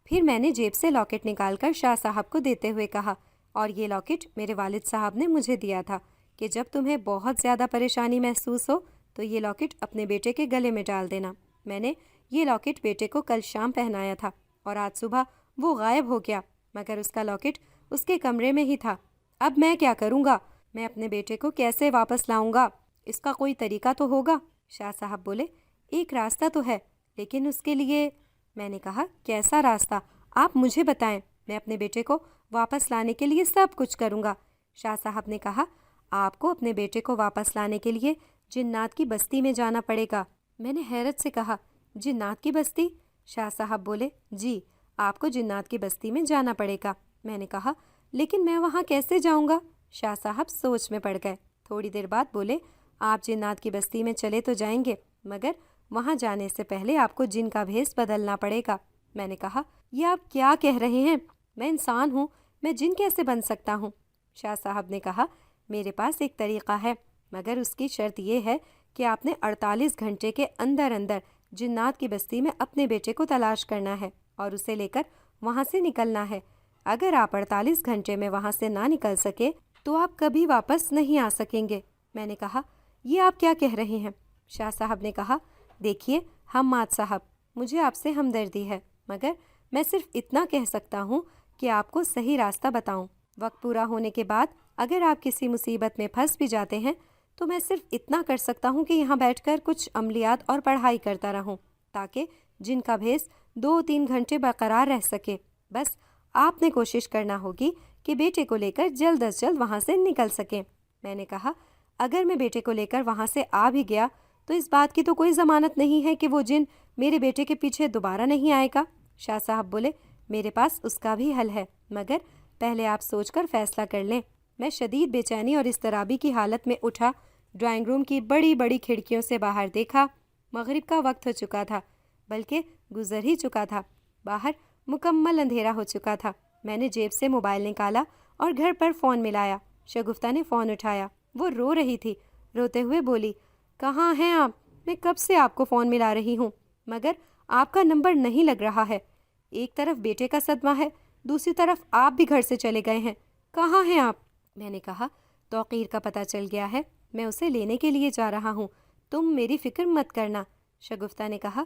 Speaker 1: پھر میں نے جیب سے لاکٹ نکال کر شاہ صاحب کو دیتے ہوئے کہا، اور یہ لاکٹ میرے والد صاحب نے مجھے دیا تھا کہ جب تمہیں بہت زیادہ پریشانی محسوس ہو تو یہ لاکٹ اپنے بیٹے کے گلے میں ڈال دینا۔ میں نے یہ لاکٹ بیٹے کو کل شام پہنایا تھا اور آج صبح وہ غائب ہو گیا، مگر اس کا لاکٹ اس کے کمرے میں ہی تھا۔ اب میں کیا کروں گا؟ میں اپنے بیٹے کو کیسے واپس لاؤں گا؟ اس کا کوئی طریقہ تو ہوگا؟ شاہ صاحب بولے، ایک راستہ تو ہے، لیکن اس کے لیے… میں نے کہا، کیسا راستہ؟ آپ مجھے بتائیں، میں اپنے بیٹے کو واپس لانے کے لیے سب کچھ کروں گا۔ شاہ صاحب نے کہا، آپ کو اپنے بیٹے کو واپس لانے کے لیے جنات کی بستی میں جانا پڑے گا۔ میں نے حیرت سے کہا، جنات کی بستی؟ شاہ صاحب بولے، جی، آپ کو جنات کی بستی میں جانا پڑے گا۔ میں نے کہا، لیکن میں وہاں کیسے جاؤں گا؟ شاہ صاحب سوچ میں پڑ گئے، تھوڑی دیر بعد بولے، آپ جنات کی بستی میں چلے تو جائیں گے، مگر وہاں جانے سے پہلے آپ کو جن کا بھیس بدلنا پڑے گا۔ میں نے کہا، یہ آپ کیا کہہ رہے ہیں؟ میں انسان ہوں، میں جن کیسے بن سکتا ہوں؟ شاہ صاحب نے کہا، میرے پاس ایک طریقہ ہے، مگر اس کی شرط یہ ہے کہ آپ نے 48 گھنٹے کے اندر اندر جنات کی بستی میں اپنے بیٹے کو تلاش کرنا ہے اور اسے لے کر وہاں سے نکلنا ہے۔ اگر آپ 48 گھنٹے میں وہاں سے نہ نکل سکے تو آپ کبھی واپس نہیں آ سکیں گے۔ میں نے کہا، یہ آپ کیا کہہ رہے ہیں؟ شاہ صاحب نے کہا، دیکھیے حماد صاحب، مجھے آپ سے ہمدردی ہے، مگر میں صرف اتنا کہہ سکتا ہوں کہ آپ کو صحیح راستہ بتاؤں۔ وقت پورا ہونے کے بعد اگر آپ کسی مصیبت میں پھنس بھی جاتے ہیں تو میں صرف اتنا کر سکتا ہوں کہ یہاں بیٹھ کر کچھ عملیات اور پڑھائی کرتا رہوں تاکہ جن کا بھیس 2-3 گھنٹے برقرار رہ سکے۔ بس آپ نے کوشش کرنا ہوگی کہ بیٹے کو لے کر جلد از جلد وہاں سے نکل سکیں۔ میں نے کہا، اگر میں بیٹے کو لے کر وہاں سے آ بھی گیا تو اس بات کی تو کوئی ضمانت نہیں ہے کہ وہ جن میرے بیٹے کے پیچھے دوبارہ نہیں آئے گا۔ شاہ صاحب بولے، میرے پاس اس کا بھی حل ہے، مگر پہلے آپ سوچ کر فیصلہ کر لیں۔ میں شدید بے چینی اور اضطرابی کی حالت میں اٹھا، ڈرائنگ روم کی بڑی بڑی کھڑکیوں سے باہر دیکھا۔ مغرب کا وقت ہو چکا تھا، بلکہ گزر ہی چکا تھا، باہر مکمل اندھیرا ہو چکا تھا۔ میں نے جیب سے موبائل نکالا اور گھر پر فون ملایا۔ شگفتہ نے فون اٹھایا، وہ رو رہی تھی، روتے ہوئے بولی، کہاں ہیں آپ؟ میں کب سے آپ کو فون ملا رہی ہوں، مگر آپ کا نمبر نہیں لگ رہا ہے۔ ایک طرف بیٹے کا صدمہ ہے، دوسری طرف آپ بھی گھر سے چلے گئے ہیں، کہاں ہیں آپ؟ میں نے کہا، توقیر کا پتہ چل گیا ہے، میں اسے لینے کے لیے جا رہا ہوں، تم میری فکر مت کرنا۔ شگفتہ نے کہا،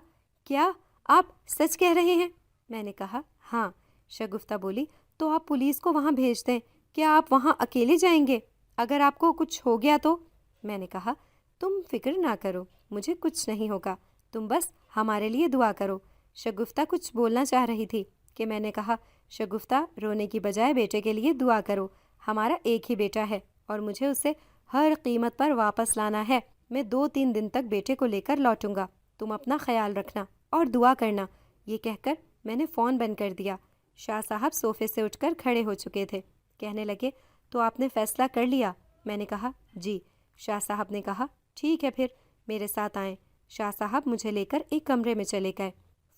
Speaker 1: کیا آپ سچ کہہ رہے ہیں؟ میں نے کہا، ہاں۔ شگفتہ بولی، تو آپ پولیس کو وہاں بھیج دیں، کیا آپ وہاں اکیلے جائیں گے؟ اگر آپ کو کچھ ہو گیا تو؟ میں نے کہا، تم فکر نہ کرو، مجھے کچھ نہیں ہوگا، تم بس ہمارے لیے دعا کرو۔ شگفتہ کچھ بولنا چاہ رہی تھی کہ میں نے کہا، شگفتہ، رونے کی بجائے بیٹے کے لیے دعا کرو، ہمارا ایک ہی بیٹا ہے اور مجھے اسے ہر قیمت پر واپس لانا ہے۔ میں 2-3 دن تک بیٹے کو لے کر لوٹوں گا، تم اپنا خیال رکھنا اور دعا کرنا۔ یہ کہہ کر میں نے فون بند کر دیا۔ شاہ صاحب صوفے سے اٹھ کر کھڑے ہو چکے تھے، کہنے لگے، تو آپ نے فیصلہ کر لیا؟ میں نے کہا، جی۔ شاہ صاحب نے کہا، ٹھیک ہے، پھر میرے ساتھ آئیں۔ شاہ صاحب مجھے لے کر ایک کمرے میں چلے گئے۔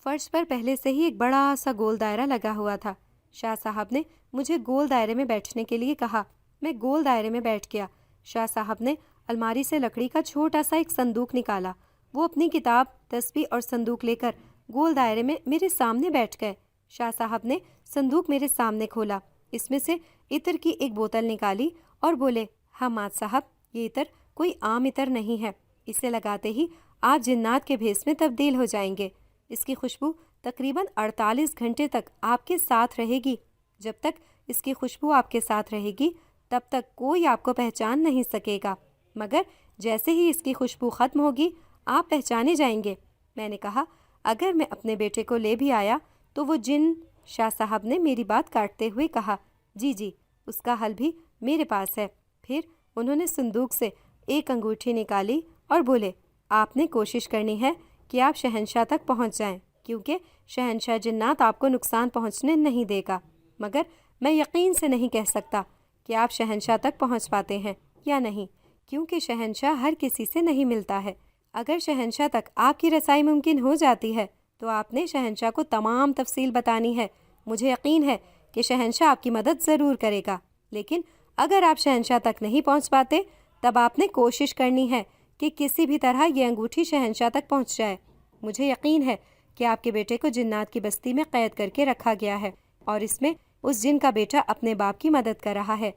Speaker 1: فرش پر پہلے سے ہی ایک بڑا سا گول دائرہ لگا ہوا تھا۔ شاہ صاحب نے مجھے گول دائرے میں بیٹھنے کے لیے کہا، میں گول دائرے میں بیٹھ گیا۔ شاہ صاحب نے الماری سے لکڑی کا چھوٹا سا ایک صندوق نکالا، وہ اپنی کتاب، تسبیح اور صندوق لے کر گول دائرے میں میرے سامنے بیٹھ گئے۔ شاہ صاحب نے صندوق میرے سامنے کھولا، اس میں سے عطر کی ایک بوتل نکالی اور بولے، حماد صاحب، یہ عطر کوئی عام عطر نہیں ہے، اسے لگاتے ہی آپ جنات کے بھیس میں تبدیل ہو جائیں گے، اس کی خوشبو تقریباً 48 گھنٹے تک آپ کے ساتھ رہے گی۔ جب تک اس کی خوشبو آپ کے ساتھ رہے گی تب تک کوئی آپ کو پہچان نہیں سکے گا، مگر جیسے ہی اس کی خوشبو ختم ہوگی آپ پہچانے جائیں گے۔ میں نے کہا اگر میں اپنے بیٹے کو لے بھی آیا تو وہ جن؟ شاہ صاحب نے میری بات کاٹتے ہوئے کہا جی جی، اس کا حل بھی میرے پاس ہے۔ پھر انہوں نے صندوق سے ایک انگوٹھی نکالی اور بولے آپ نے کوشش کرنی ہے کہ آپ شہنشاہ تک پہنچ جائیں، کیونکہ شہنشاہ جنات آپ کو نقصان پہنچنے نہیں دے گا، مگر میں یقین سے نہیں کہہ سکتا کہ آپ شہنشاہ تک پہنچ پاتے ہیں یا نہیں، کیونکہ شہنشاہ ہر کسی سے نہیں ملتا ہے۔ اگر شہنشاہ تک آپ کی رسائی ممکن ہو جاتی ہے تو آپ نے شہنشاہ کو تمام تفصیل بتانی ہے۔ مجھے یقین ہے کہ شہنشاہ آپ کی مدد ضرور کرے گا، لیکن اگر آپ شہنشاہ تک نہیں پہنچ پاتے تب آپ نے کوشش کرنی ہے کہ کسی بھی طرح یہ انگوٹھی شہنشاہ تک پہنچ جائے۔ مجھے یقین ہے کہ آپ کے بیٹے کو جنات کی بستی میں قید کر کے رکھا گیا ہے، اور اس میں اس جن کا بیٹا اپنے باپ کی مدد کر رہا ہے،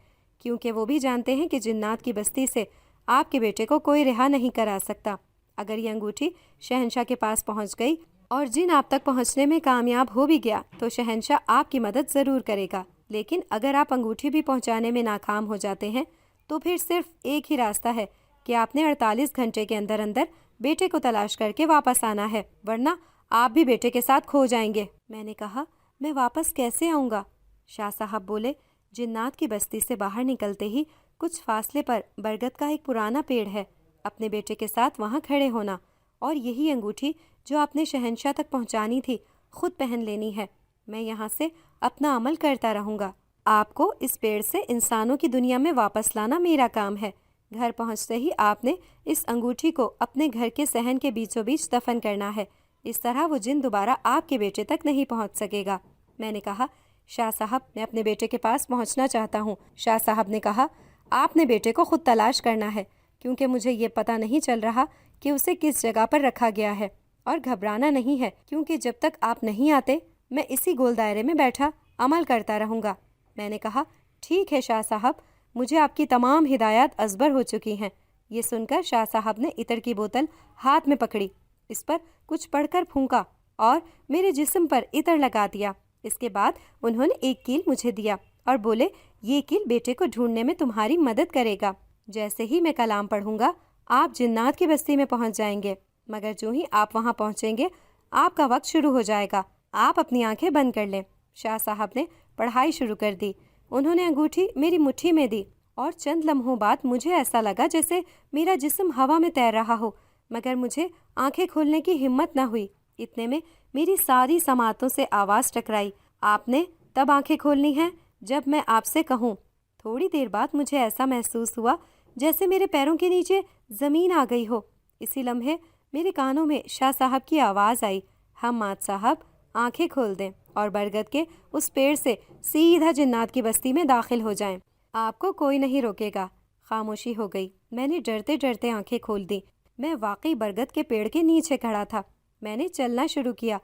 Speaker 1: کیونکہ وہ بھی جانتے ہیں کہ جنات کی بستی سے آپ کے بیٹے کو کوئی رہا نہیں کرا سکتا۔ اگر یہ انگوٹھی شہنشاہ کے پاس پہنچ گئی اور جن آپ تک پہنچنے میں کامیاب ہو بھی گیا تو شہنشاہ آپ کی مدد ضرور کرے گا، لیکن اگر آپ انگوٹھی بھی پہنچانے میں ناکام ہو جاتے ہیں تو پھر صرف ایک ہی راستہ ہے کہ آپ نے 48 گھنٹے کے اندر اندر بیٹے کو تلاش کر کے واپس آنا ہے، ورنہ آپ بھی بیٹے کے ساتھ کھو جائیں گے۔ میں نے کہا میں واپس کیسے آؤں گا؟ شاہ صاحب بولے جنات کی بستی سے باہر نکلتے ہی کچھ فاصلے پر برگد کا ایک پرانا پیڑ ہے، اپنے بیٹے کے ساتھ وہاں کھڑے ہونا اور یہی انگوٹھی جو آپ نے شہنشاہ تک پہنچانی تھی خود پہن لینی ہے۔ میں یہاں سے اپنا عمل کرتا رہوں گا، آپ کو اس پیڑ سے انسانوں کی دنیا میں واپس لانا میرا کام ہے۔ گھر پہنچتے ہی آپ نے اس انگوٹھی کو اپنے گھر کے صحن کے بیچوں بیچ دفن کرنا ہے، اس طرح وہ جن دوبارہ آپ کے بیٹے تک نہیں پہنچ سکے گا۔ میں نے کہا شاہ صاحب میں اپنے بیٹے کے پاس پہنچنا چاہتا ہوں۔ شاہ صاحب نے کہا آپ نے بیٹے کو خود تلاش کرنا ہے، کیونکہ مجھے یہ پتہ نہیں چل رہا کہ اسے کس جگہ پر رکھا گیا ہے، اور گھبرانا نہیں ہے، کیونکہ جب تک آپ نہیں آتے میں اسی گول دائرے میں بیٹھا عمل کرتا رہوں گا۔ میں نے کہا ٹھیک ہے شاہ صاحب، مجھے آپ کی تمام ہدایات ازبر ہو چکی ہیں۔ یہ سن کر شاہ صاحب نے عطر کی بوتل ہاتھ میں پکڑی، اس پر کچھ پڑھ کر پھونکا اور میرے جسم پر عطر لگا دیا۔ اس کے بعد انہوں نے ایک کیل مجھے دیا اور بولے یہ کیل بیٹے کو ڈھونڈنے میں تمہاری مدد کرے گا۔ جیسے ہی میں کلام پڑھوں گا آپ جنات کی بستی میں پہنچ جائیں گے، مگر جو ہی آپ وہاں پہنچیں گے آپ کا وقت شروع ہو جائے گا، آپ اپنی آنکھیں بند کر لیں۔ شاہ صاحب نے پڑھائی شروع کر دی۔ انہوں نے انگوٹھی میری مٹھی میں دی اور چند لمحوں بعد مجھے ایسا لگا جیسے میرا جسم ہوا میں تیر رہا ہو، مگر مجھے آنکھیں کھولنے کی ہمت نہ ہوئی۔ اتنے میں میری ساری سماعتوں سے آواز ٹکرائی، آپ نے تب آنکھیں کھولنی ہیں جب میں آپ سے کہوں۔ تھوڑی دیر بعد مجھے ایسا محسوس ہوا جیسے میرے پیروں کے نیچے زمین آ گئی ہو۔ اسی لمحے میرے کانوں میں شاہ صاحب کی آواز آئی، حماد صاحب آنکھیں کھول دیں اور برگد کے اس پیڑ سے سیدھا جنات کی بستی میں داخل ہو جائیں، آپ کو کوئی نہیں روکے گا۔ خاموشی ہو گئی۔ میں نے ڈرتے ڈرتے آنکھیں کھول دیں۔ میں واقعی برگد کے پیڑ کے نیچے کھڑا تھا۔ میں نے چلنا شروع کیا۔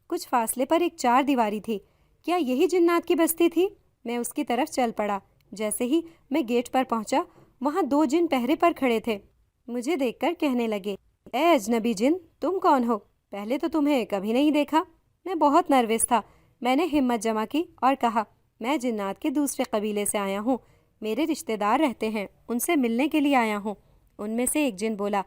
Speaker 1: کچھ فاصلے پر ایک چار دیواری تھی۔ کیا یہی جنات کی بستی تھی؟ میں اس کی طرف چل پڑا۔ جیسے ہی میں گیٹ پر پہنچا وہاں دو جن پہرے پر کھڑے تھے۔ مجھے دیکھ کر کہنے لگے اے اجنبی جن، تم کون ہو؟ پہلے تو تمہیں کبھی نہیں دیکھا۔ میں بہت نروس تھا۔ میں نے ہمت جمع کی اور کہا میں جنات کے دوسرے قبیلے سے آیا ہوں، میرے رشتہ دار رہتے ہیں، ان سے ملنے کے لیے آیا ہوں۔ ان میں سے ایک جن بولا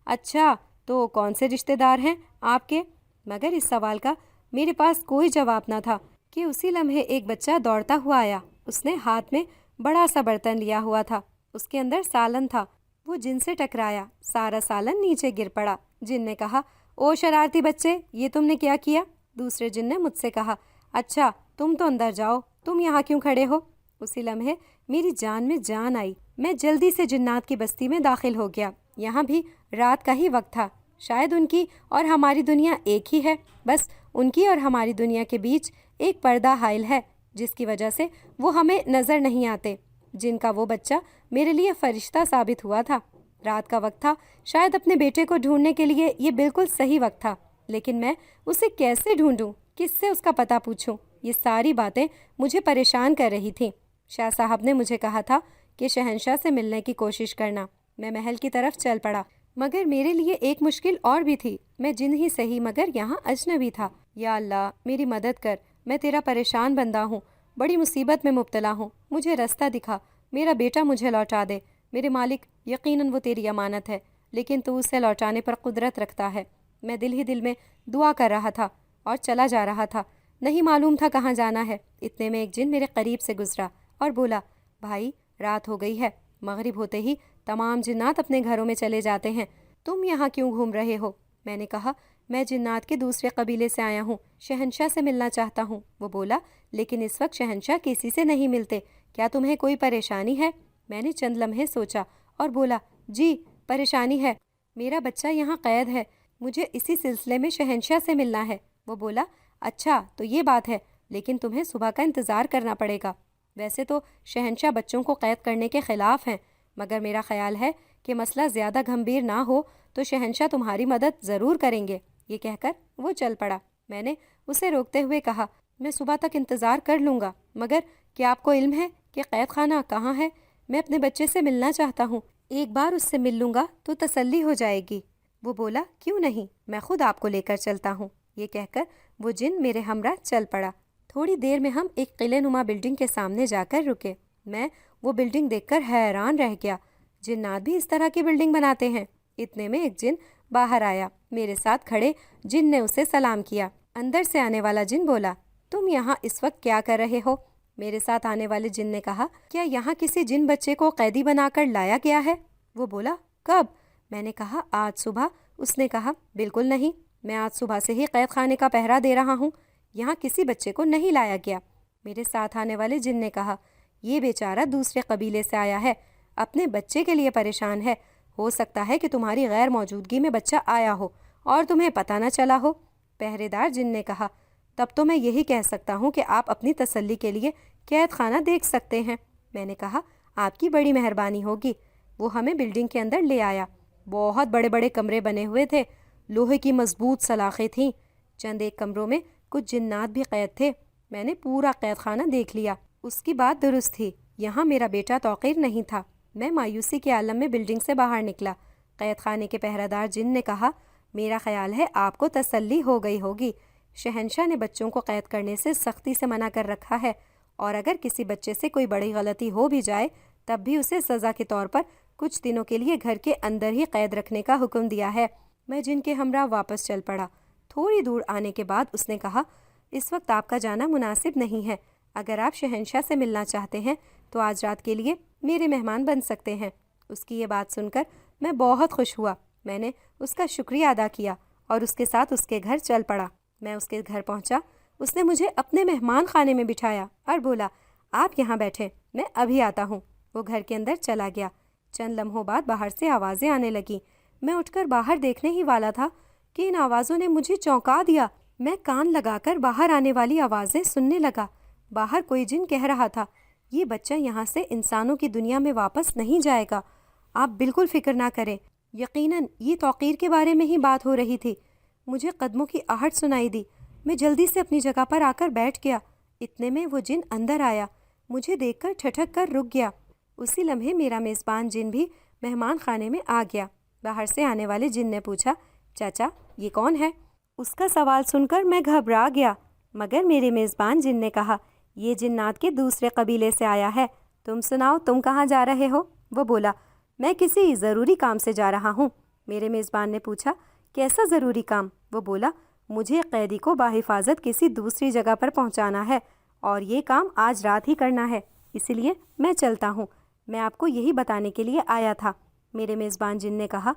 Speaker 1: اچھا تو کون سے رشتہ دار ہیں آپ کے؟ مگر اس سوال کا میرے پاس کوئی جواب نہ تھا کہ اسی لمحے ایک بچہ دوڑتا ہوا آیا۔ اس نے ہاتھ میں بڑا سا برتن لیا ہوا تھا، اس کے اندر سالن تھا۔ وہ جن سے ٹکرایا، سارا سالن نیچے گر پڑا۔ جن نے کہا او شرارتی بچے، یہ تم نے کیا کیا؟ دوسرے جن نے مجھ سے کہا اچھا تم تو اندر جاؤ، تم یہاں کیوں کھڑے ہو؟ اسی لمحے میری جان میں جان آئی۔ میں جلدی سے جنات کی بستی میں داخل ہو گیا۔ یہاں بھی رات کا ہی وقت تھا، شاید ان کی اور ہماری دنیا ایک ہی ہے، بس ان کی اور ہماری دنیا کے بیچ ایک پردہ حائل ہے جس کی وجہ سے وہ ہمیں نظر نہیں آتے۔ جن کا وہ بچہ میرے لیے فرشتہ ثابت ہوا تھا۔ رات کا وقت تھا، شاید اپنے بیٹے کو ڈھونڈنے کے لیے یہ بالکل صحیح وقت تھا، لیکن میں اسے کیسے ڈھونڈوں، کس سے اس کا پتہ پوچھوں؟ یہ ساری باتیں مجھے پریشان کر رہی تھیں۔ شاہ صاحب نے مجھے کہا تھا کہ شہنشاہ سے ملنے کی کوشش کرنا۔ میں محل کی طرف چل پڑا۔ مگر میرے لیے ایک مشکل اور بھی تھی، میں جن ہی صحیح مگر یہاں اجنبی تھا۔ یا اللہ میری مدد کر، میں تیرا پریشان بندہ ہوں، بڑی مصیبت میں مبتلا ہوں، مجھے رستہ دکھا، میرا بیٹا مجھے لوٹا دے۔ میرے مالک، یقیناً وہ تیری امانت ہے، لیکن تو اسے لوٹانے پر قدرت رکھتا ہے۔ میں دل ہی دل میں دعا کر رہا تھا اور چلا جا رہا تھا، نہیں معلوم تھا کہاں جانا ہے۔ اتنے میں ایک جن میرے قریب سے گزرا اور بولا، بھائی رات ہو گئی ہے، مغرب ہوتے ہی تمام جنات اپنے گھروں میں چلے جاتے ہیں، تم یہاں کیوں گھوم رہے ہو؟ میں نے کہا، میں جنات کے دوسرے قبیلے سے آیا ہوں، شہنشاہ سے ملنا چاہتا ہوں۔ وہ بولا، لیکن اس وقت شہنشاہ کسی سے نہیں ملتے، کیا تمہیں کوئی پریشانی ہے؟ میں نے چند لمحے سوچا اور بولا، جی پریشانی ہے، میرا بچہ یہاں قید ہے، مجھے اسی سلسلے میں شہنشاہ سے ملنا ہے۔ وہ بولا، اچھا تو یہ بات ہے، لیکن تمہیں صبح کا انتظار کرنا پڑے گا۔ ویسے تو شہنشاہ بچوں کو قید کرنے کے خلاف ہیں، مگر میرا خیال ہے کہ مسئلہ زیادہ گھمبیر نہ ہو تو شہنشاہ تمہاری مدد ضرور کریں گے۔ یہ کہہ کر وہ چل پڑا۔ میں نے اسے روکتے ہوئے کہا، میں صبح تک انتظار کر لوں گا، مگر کیا آپ کو علم ہے کہ قید خانہ کہاں ہے؟ میں اپنے بچے سے ملنا چاہتا ہوں، ایک بار اس سے مل لوں گا تو تسلی ہو جائے گی۔ وہ بولا، کیوں نہیں، میں خود آپ کو لے کر چلتا ہوں۔ یہ کہہ کر وہ جن میرے ہمراہ چل پڑا۔ تھوڑی دیر میں ہم ایک قلعے نما بلڈنگ کے سامنے جا کر رکے۔ میں وہ بلڈنگ دیکھ کر حیران رہ گیا، جنات بھی اس طرح کی بلڈنگ بناتے ہیں۔ اتنے میں ایک جن باہر آیا، میرے ساتھ کھڑے جن نے اسے سلام کیا۔ اندر سے آنے والا جن بولا، تم یہاں اس وقت کیا کر رہے ہو؟ میرے ساتھ آنے والے جن نے کہا، کیا یہاں کسی جن بچے کو قیدی بنا کر لایا گیا ہے؟ وہ بولا، کب؟ میں نے کہا، آج صبح۔ اس نے کہا، بالکل نہیں، میں آج صبح سے ہی قید خانے کا پہرا دے رہا ہوں، یہاں کسی بچے کو نہیں لایا گیا۔ میرے ساتھ آنے والے جن نے کہا، یہ بیچارہ دوسرے قبیلے سے آیا ہے، اپنے بچے کے لیے پریشان ہے، ہو سکتا ہے کہ تمہاری غیر موجودگی میں بچہ آیا ہو اور تمہیں پتہ نہ چلا ہو۔ پہرے دار جن نے کہا، تب تو میں یہی کہہ سکتا ہوں کہ آپ اپنی تسلی کے لیے قید خانہ دیکھ سکتے ہیں۔ میں نے کہا، آپ کی بڑی مہربانی ہوگی۔ وہ ہمیں بلڈنگ کے اندر لے آیا۔ بہت بڑے بڑے کمرے بنے ہوئے تھے، لوہے کی مضبوط سلاخیں تھیں، چند ایک کمروں میں کچھ جنات بھی قید تھے۔ میں نے پورا قید خانہ دیکھ لیا۔ اس کی بات درست تھی، یہاں میرا بیٹا توقیر نہیں تھا۔ میں مایوسی کے عالم میں بلڈنگ سے باہر نکلا۔ قید خانے کے پہرہ دار جن نے کہا، میرا خیال ہے آپ کو تسلی ہو گئی ہوگی، شہنشاہ نے بچوں کو قید کرنے سے سختی سے منع کر رکھا ہے، اور اگر کسی بچے سے کوئی بڑی غلطی ہو بھی جائے تب بھی اسے سزا کے طور پر کچھ دنوں کے لیے گھر کے اندر ہی قید رکھنے کا حکم دیا ہے۔ میں جن کے ہمراہ واپس چل پڑا۔ تھوڑی دور آنے کے بعد اس نے کہا، اس وقت آپ کا جانا مناسب نہیں ہے، اگر آپ شہنشاہ سے ملنا چاہتے ہیں تو آج رات کے لیے میرے مہمان بن سکتے ہیں۔ اس کی یہ بات سن کر میں بہت خوش ہوا۔ میں نے اس کا شکریہ ادا کیا اور اس کے ساتھ اس کے گھر چل پڑا۔ میں اس کے گھر پہنچا، اس نے مجھے اپنے مہمان خانے میں بٹھایا اور بولا، آپ یہاں بیٹھیں، میں ابھی آتا ہوں۔ وہ گھر کے اندر چلا گیا۔ چند لمحوں بعد باہر سے آوازیں آنے لگیں۔ میں اٹھ کر باہر دیکھنے ہی والا تھا کہ ان آوازوں نے مجھے چونکا دیا۔ میں کان لگا کر باہر آنے والی آوازیں سننے لگا۔ باہر کوئی جن کہہ رہا تھا، یہ بچہ یہاں سے انسانوں کی دنیا میں واپس نہیں جائے گا، آپ بالکل فکر نہ کریں۔ یقیناً یہ توقیر کے بارے میں ہی بات ہو رہی تھی۔ مجھے قدموں کی آہٹ سنائی دی۔ میں جلدی سے اپنی جگہ پر آ کر بیٹھ گیا۔ اتنے میں وہ جن اندر آیا، مجھے دیکھ کر ٹھٹک کر رک گیا۔ اسی لمحے میرا میزبان جن بھی مہمان خانے میں آ گیا۔ باہر سے آنے والے جن نے پوچھا، چاچا یہ کون ہے؟ اس کا سوال سن کر میں گھبرا گیا، مگر میرے میزبان جن نے کہا، یہ جنات کے دوسرے قبیلے سے آیا ہے، تم سناؤ تم کہاں جا رہے ہو؟ وہ بولا، میں کسی ضروری کام سے جا رہا ہوں۔ میرے میزبان نے پوچھا، کیسا ضروری کام؟ وہ بولا، مجھے قیدی کو بحفاظت کسی دوسری جگہ پر پہنچانا ہے اور یہ کام آج رات ہی کرنا ہے، اسی لیے میں چلتا ہوں، میں آپ کو یہی بتانے کے لیے آیا تھا۔ میرے میزبان جن نے کہا،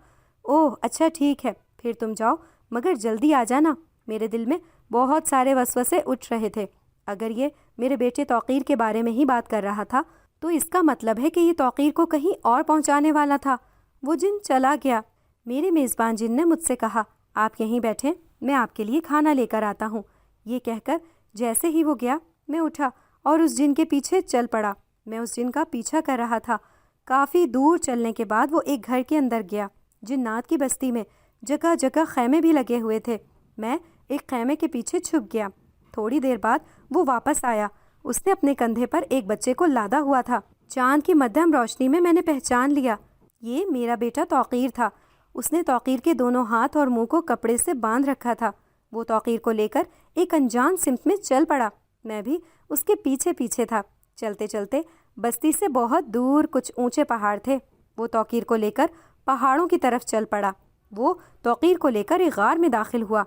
Speaker 1: اوہ اچھا ٹھیک ہے، پھر تم جاؤ، مگر جلدی آ جانا۔ میرے دل میں بہت سارے وسوسے اٹھ رہے تھے۔ اگر یہ میرے بیٹے توقیر کے بارے میں ہی بات کر رہا تھا تو اس کا مطلب ہے کہ یہ توقیر کو کہیں اور پہنچانے والا تھا۔ وہ جن چلا گیا۔ میرے میزبان جن نے مجھ سے کہا، آپ یہیں بیٹھیں، میں آپ کے لیے کھانا لے کر آتا ہوں۔ یہ کہہ کر جیسے ہی وہ گیا، میں اٹھا اور اس جن کے پیچھے چل پڑا۔ میں اس جن کا پیچھا کر رہا تھا۔ کافی دور چلنے کے بعد وہ ایک گھر کے اندر گیا۔ جنات کی بستی میں جگہ جگہ خیمے بھی لگے ہوئے تھے۔ میں ایک خیمے کے پیچھے چھپ گیا۔ تھوڑی دیر بعد وہ واپس آیا۔ اس نے اپنے کندھے پر ایک بچے کو لادا ہوا تھا۔ چاند کی مدھم روشنی میں نے پہچان لیا، یہ میرا بیٹا توقیر تھا۔ اس نے توقیر کے دونوں ہاتھ اور منہ کو کپڑے سے باندھ رکھا تھا۔ وہ توقیر کو لے کر ایک انجان سمت میں چل پڑا۔ میں بھی اس کے پیچھے پیچھے تھا۔ چلتے چلتے بستی سے بہت دور کچھ اونچے پہاڑ تھے۔ وہ توقیر کو لے کر پہاڑوں کی طرف چل پڑا۔ وہ توقیر کو لے کر ایک غار میں داخل ہوا۔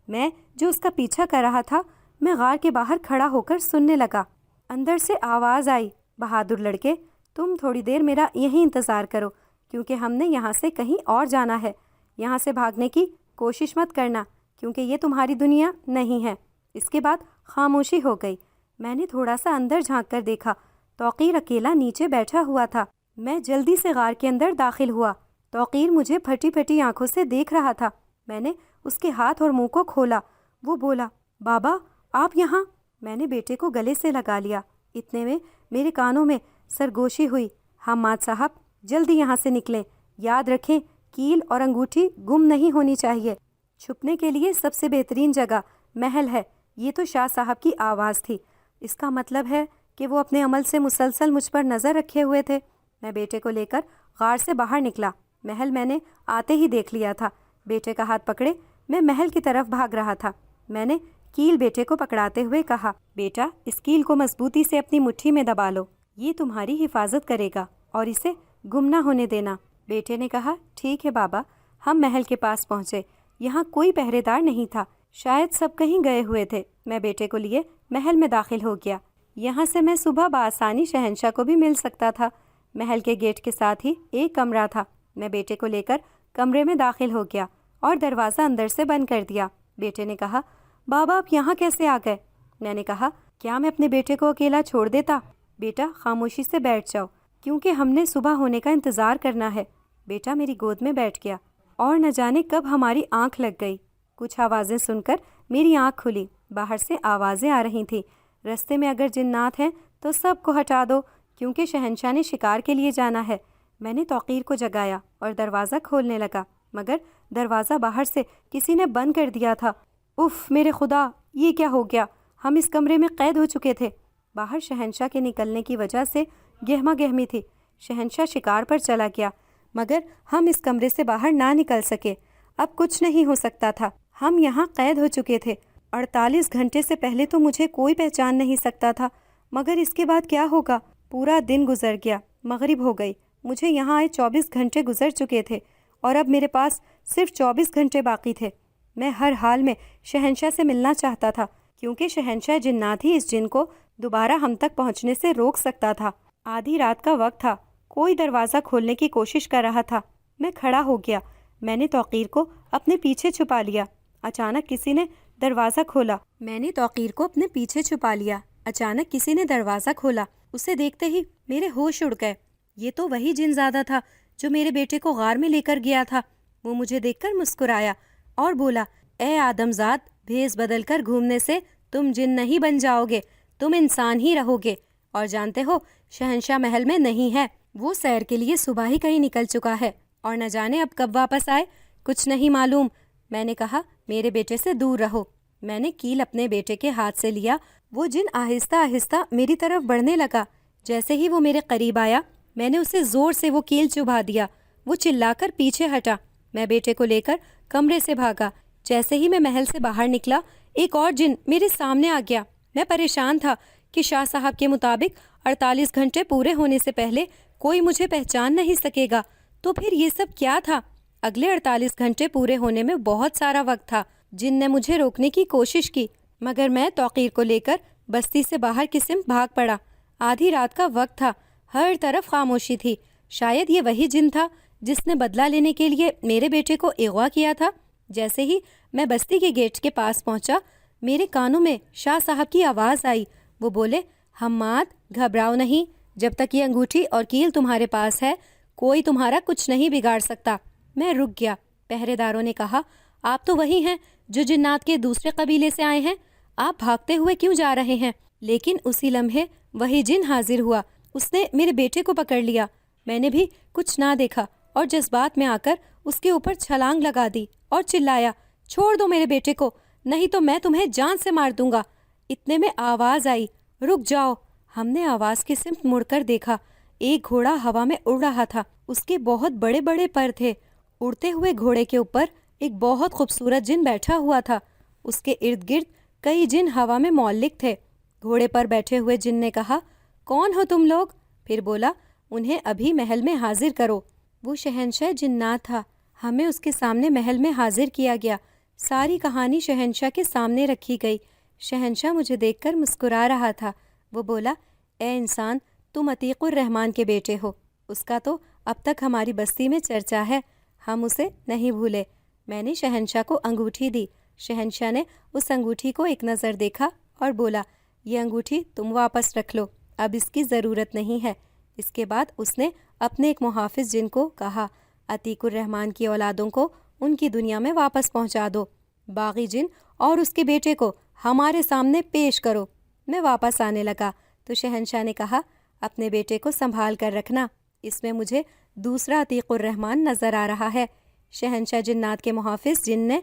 Speaker 1: میں جو اس کا پیچھا کر رہا تھا، میں غار کے باہر کھڑا ہو کر سننے لگا۔ اندر سے آواز آئی، بہادر لڑکے، تم تھوڑی دیر میرا یہیں انتظار کرو، کیونکہ ہم نے یہاں سے کہیں اور جانا ہے۔ یہاں سے بھاگنے کی کوشش مت کرنا، کیونکہ یہ تمہاری دنیا نہیں ہے۔ اس کے بعد خاموشی ہو گئی۔ میں نے تھوڑا سا اندر جھانک کر دیکھا۔ توقیر اکیلا نیچے بیٹھا ہوا تھا۔ میں جلدی سے غار کے اندر داخل ہوا۔ توقیر مجھے پھٹی پھٹی آنکھوں سے دیکھ رہا تھا۔ میں نے اس کے ہاتھ اور منہ کو کھولا۔ وہ بولا، بابا آپ یہاں؟ میں نے بیٹے کو گلے سے لگا لیا۔ اتنے میں میرے کانوں میں سرگوشی ہوئی، حماد صاحب جلدی یہاں سے نکلیں، یاد رکھیں کیل اور انگوٹھی گم نہیں ہونی چاہیے۔ چھپنے کے لیے سب سے بہترین جگہ محل ہے۔ یہ تو شاہ صاحب کی آواز تھی۔ اس کا مطلب ہے کہ وہ اپنے عمل سے مسلسل مجھ پر نظر رکھے ہوئے تھے۔ میں بیٹے کو لے کر غار سے باہر نکلا۔ محل میں نے آتے ہی دیکھ لیا تھا۔ بیٹے کا ہاتھ پکڑے میں محل کی طرف بھاگ رہا تھا۔ میں نے کیل بیٹے کو پکڑاتے ہوئے کہا، بیٹا اس کیل کو مضبوطی سے اپنی مٹھی میں دبا لو، یہ تمہاری حفاظت کرے گا اور اسے گم نہ ہونے دینا۔ بیٹے نے کہا، ٹھیک ہے بابا۔ ہم محل کے پاس پہنچے۔ یہاں کوئی پہرے دار نہیں تھا، شاید سب کہیں گئے ہوئے تھے۔ میں بیٹے کو لیے محل میں داخل ہو گیا۔ یہاں سے میں صبح بآسانی شہنشاہ کو بھی مل سکتا تھا۔ محل کے گیٹ کے ساتھ ہی ایک کمرہ تھا۔ میں بیٹے کو لے کر کمرے میں داخل ہو گیا اور دروازہ اندر سے بند کر دیا۔ بیٹے نے کہا، بابا آپ یہاں کیسے آ گئے؟ میں نے کہا، کیا میں اپنے بیٹے کو اکیلا چھوڑ دیتا؟ بیٹا خاموشی سے بیٹھ جاؤ، کیونکہ ہم نے صبح ہونے کا انتظار کرنا ہے۔ بیٹا میری گود میں بیٹھ گیا اور نہ جانے کب ہماری آنکھ لگ گئی۔ کچھ آوازیں سن کر میری آنکھ کھلی۔ باہر سے آوازیں آ رہی تھیں، رستے میں اگر جنات ہیں تو سب کو ہٹا دو، کیونکہ شہنشاہ نے شکار کے لیے جانا ہے۔ میں نے توقیر کو جگایا اور دروازہ کھولنے لگا، مگر دروازہ باہر سے کسی نے بند کر دیا تھا۔ اف میرے خدا، یہ کیا ہو گیا؟ ہم اس کمرے میں قید ہو چکے تھے۔ باہر شہنشاہ کے نکلنے کی وجہ سے گہما گہمی تھی۔ شہنشاہ شکار پر چلا گیا، مگر ہم اس کمرے سے باہر نہ نکل سکے۔ اب کچھ نہیں ہو سکتا تھا، ہم یہاں قید ہو چکے تھے۔ 48 گھنٹے سے پہلے تو مجھے کوئی پہچان نہیں سکتا تھا، مگر اس کے بعد کیا ہوگا؟ پورا دن گزر گیا، مغرب ہو گئی، مجھے یہاں آئے 24 گھنٹے گزر چکے تھے اور اب میرے پاس صرف 24 گھنٹے باقی تھے۔ میں ہر حال میں شہنشاہ سے ملنا چاہتا تھا، کیونکہ شہنشاہ جنات ہی اس جن کو دوبارہ ہم تک پہنچنے سے روک سکتا تھا۔ آدھی رات کا وقت تھا، کوئی دروازہ کھولنے کی کوشش کر رہا تھا۔ میں کھڑا ہو گیا، میں نے توقیر کو اپنے پیچھے چھپا لیا۔ اچانک کسی نے دروازہ کھولا۔ میں نے توقیر کو اپنے پیچھے چھپا لیا۔ اچانک کسی نے دروازہ کھولا۔ اسے دیکھتے ہی میرے ہوش اڑ گئے۔ یہ تو وہی جن زادہ تھا جو میرے بیٹے کو غار میں لے کر گیا تھا۔ وہ مجھے دیکھ کر مسکرایا اور بولا، اے آدم زاد، بھیس بدل کر گھومنے سے تم جن نہیں بن جاؤ گے، تم انسان ہی رہو گے۔ اور جانتے ہو شہنشاہ محل میں نہیں ہے، وہ سیر کے لیے صبح ہی کہیں نکل چکا ہے اور نہ جانے اب کب واپس آئے، کچھ نہیں معلوم۔ میں نے کہا، میرے بیٹے سے دور رہو۔ میں نے کیل اپنے بیٹے کے ہاتھ سے لیا۔ وہ جن آہستہ آہستہ میری طرف بڑھنے لگا۔ جیسے ہی وہ میرے قریب آیا، میں نے اسے زور سے وہ کیل چبھا دیا۔ وہ چلا کر پیچھے ہٹا۔ میں بیٹے کو لے کر کمرے سے بھاگا۔ جیسے ہی میں محل سے باہر نکلا، ایک اور جن میرے سامنے آ گیا۔ میں پریشان تھا کہ شاہ صاحب کے مطابق 48 گھنٹے پورے ہونے سے پہلے کوئی مجھے پہچان نہیں سکے گا، تو پھر یہ سب کیا تھا؟ اگلے 48 گھنٹے پورے ہونے میں بہت سارا وقت تھا۔ جن نے مجھے روکنے کی کوشش کی، مگر میں توقیر کو لے کر بستی سے باہر کی سمت بھاگ پڑا۔ آدھی رات کا وقت تھا، ہر طرف خاموشی تھی۔ شاید یہ وہی جن تھا جس نے بدلہ لینے کے لیے میرے بیٹے کو اغوا کیا تھا۔ جیسے ہی میں بستی کے گیٹ کے پاس پہنچا، میرے کانوں میں شاہ صاحب کی آواز آئی۔ وہ بولے، حماد گھبراؤ نہیں، جب تک یہ انگوٹھی اور کیل تمہارے پاس ہے کوئی تمہارا کچھ نہیں بگاڑ سکتا۔ میں رک گیا۔ پہرے داروں نے کہا، آپ تو وہی ہیں جو جنات کے دوسرے قبیلے سے آئے ہیں، آپ بھاگتے ہوئے کیوں جا رہے ہیں؟ لیکن اسی لمحے وہی جن حاضر ہوا۔ اس نے میرے بیٹے کو پکڑ لیا۔ میں نے بھی کچھ نہ دیکھا اور جذبات میں آ کر اس کے اوپر چھلانگ لگا دی اور چلایا، چھوڑ دو میرے بیٹے کو، نہیں تو میں تمہیں جان سے مار دوں گا۔ اتنے میں آواز آئی، رک جاؤ۔ ہم نے آواز کی سمت مڑ کر دیکھا۔ ایک گھوڑا ہوا میں اڑ رہا تھا، اس کے بہت بڑے بڑے پر تھے اڑتے ہوئے گھوڑے کے اوپر ایک بہت خوبصورت جن بیٹھا ہوا تھا۔ اس کے ارد گرد کئی جن ہوا میں معلق تھے۔ گھوڑے پر بیٹھے ہوئے جن نے کہا، کون ہو تم لوگ؟ پھر بولا، انہیں ابھی محل میں حاضر کرو۔ وہ شہنشاہ جنات تھا، ہمیں اس کے سامنے محل میں حاضر کیا گیا۔ ساری کہانی شہنشاہ کے سامنے رکھی گئی۔ شہنشاہ مجھے دیکھ کر مسکرا رہا تھا۔ وہ بولا، اے انسان، تم عتیق الرحمن کے بیٹے ہو۔ اس کا تو اب تک ہماری بستی میں چرچا ہے، ہم اسے نہیں بھولے۔ میں نے شہنشاہ کو انگوٹھی دی۔ شہنشاہ نے اس انگوٹھی کو ایک نظر دیکھا اور بولا، یہ انگوٹھی تم واپس رکھ لو، اب اس کی ضرورت نہیں ہے۔ اس کے بعد اس نے اپنے ایک محافظ جن کو کہا، عتیق الرحمن کی اولادوں کو ان کی دنیا میں واپس پہنچا دو۔ باغی جن اور اس کے بیٹے کو ہمارے سامنے پیش کرو۔ میں واپس آنے لگا تو شہنشاہ نے کہا، اپنے بیٹے کو سنبھال کر رکھنا، اس میں مجھے دوسرا عتیق الرحمن نظر آ رہا ہے۔ شہنشاہ جنات کے محافظ جن نے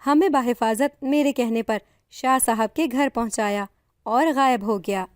Speaker 1: ہمیں بحفاظت میرے کہنے پر شاہ صاحب کے گھر پہنچایا اور غائب ہو گیا۔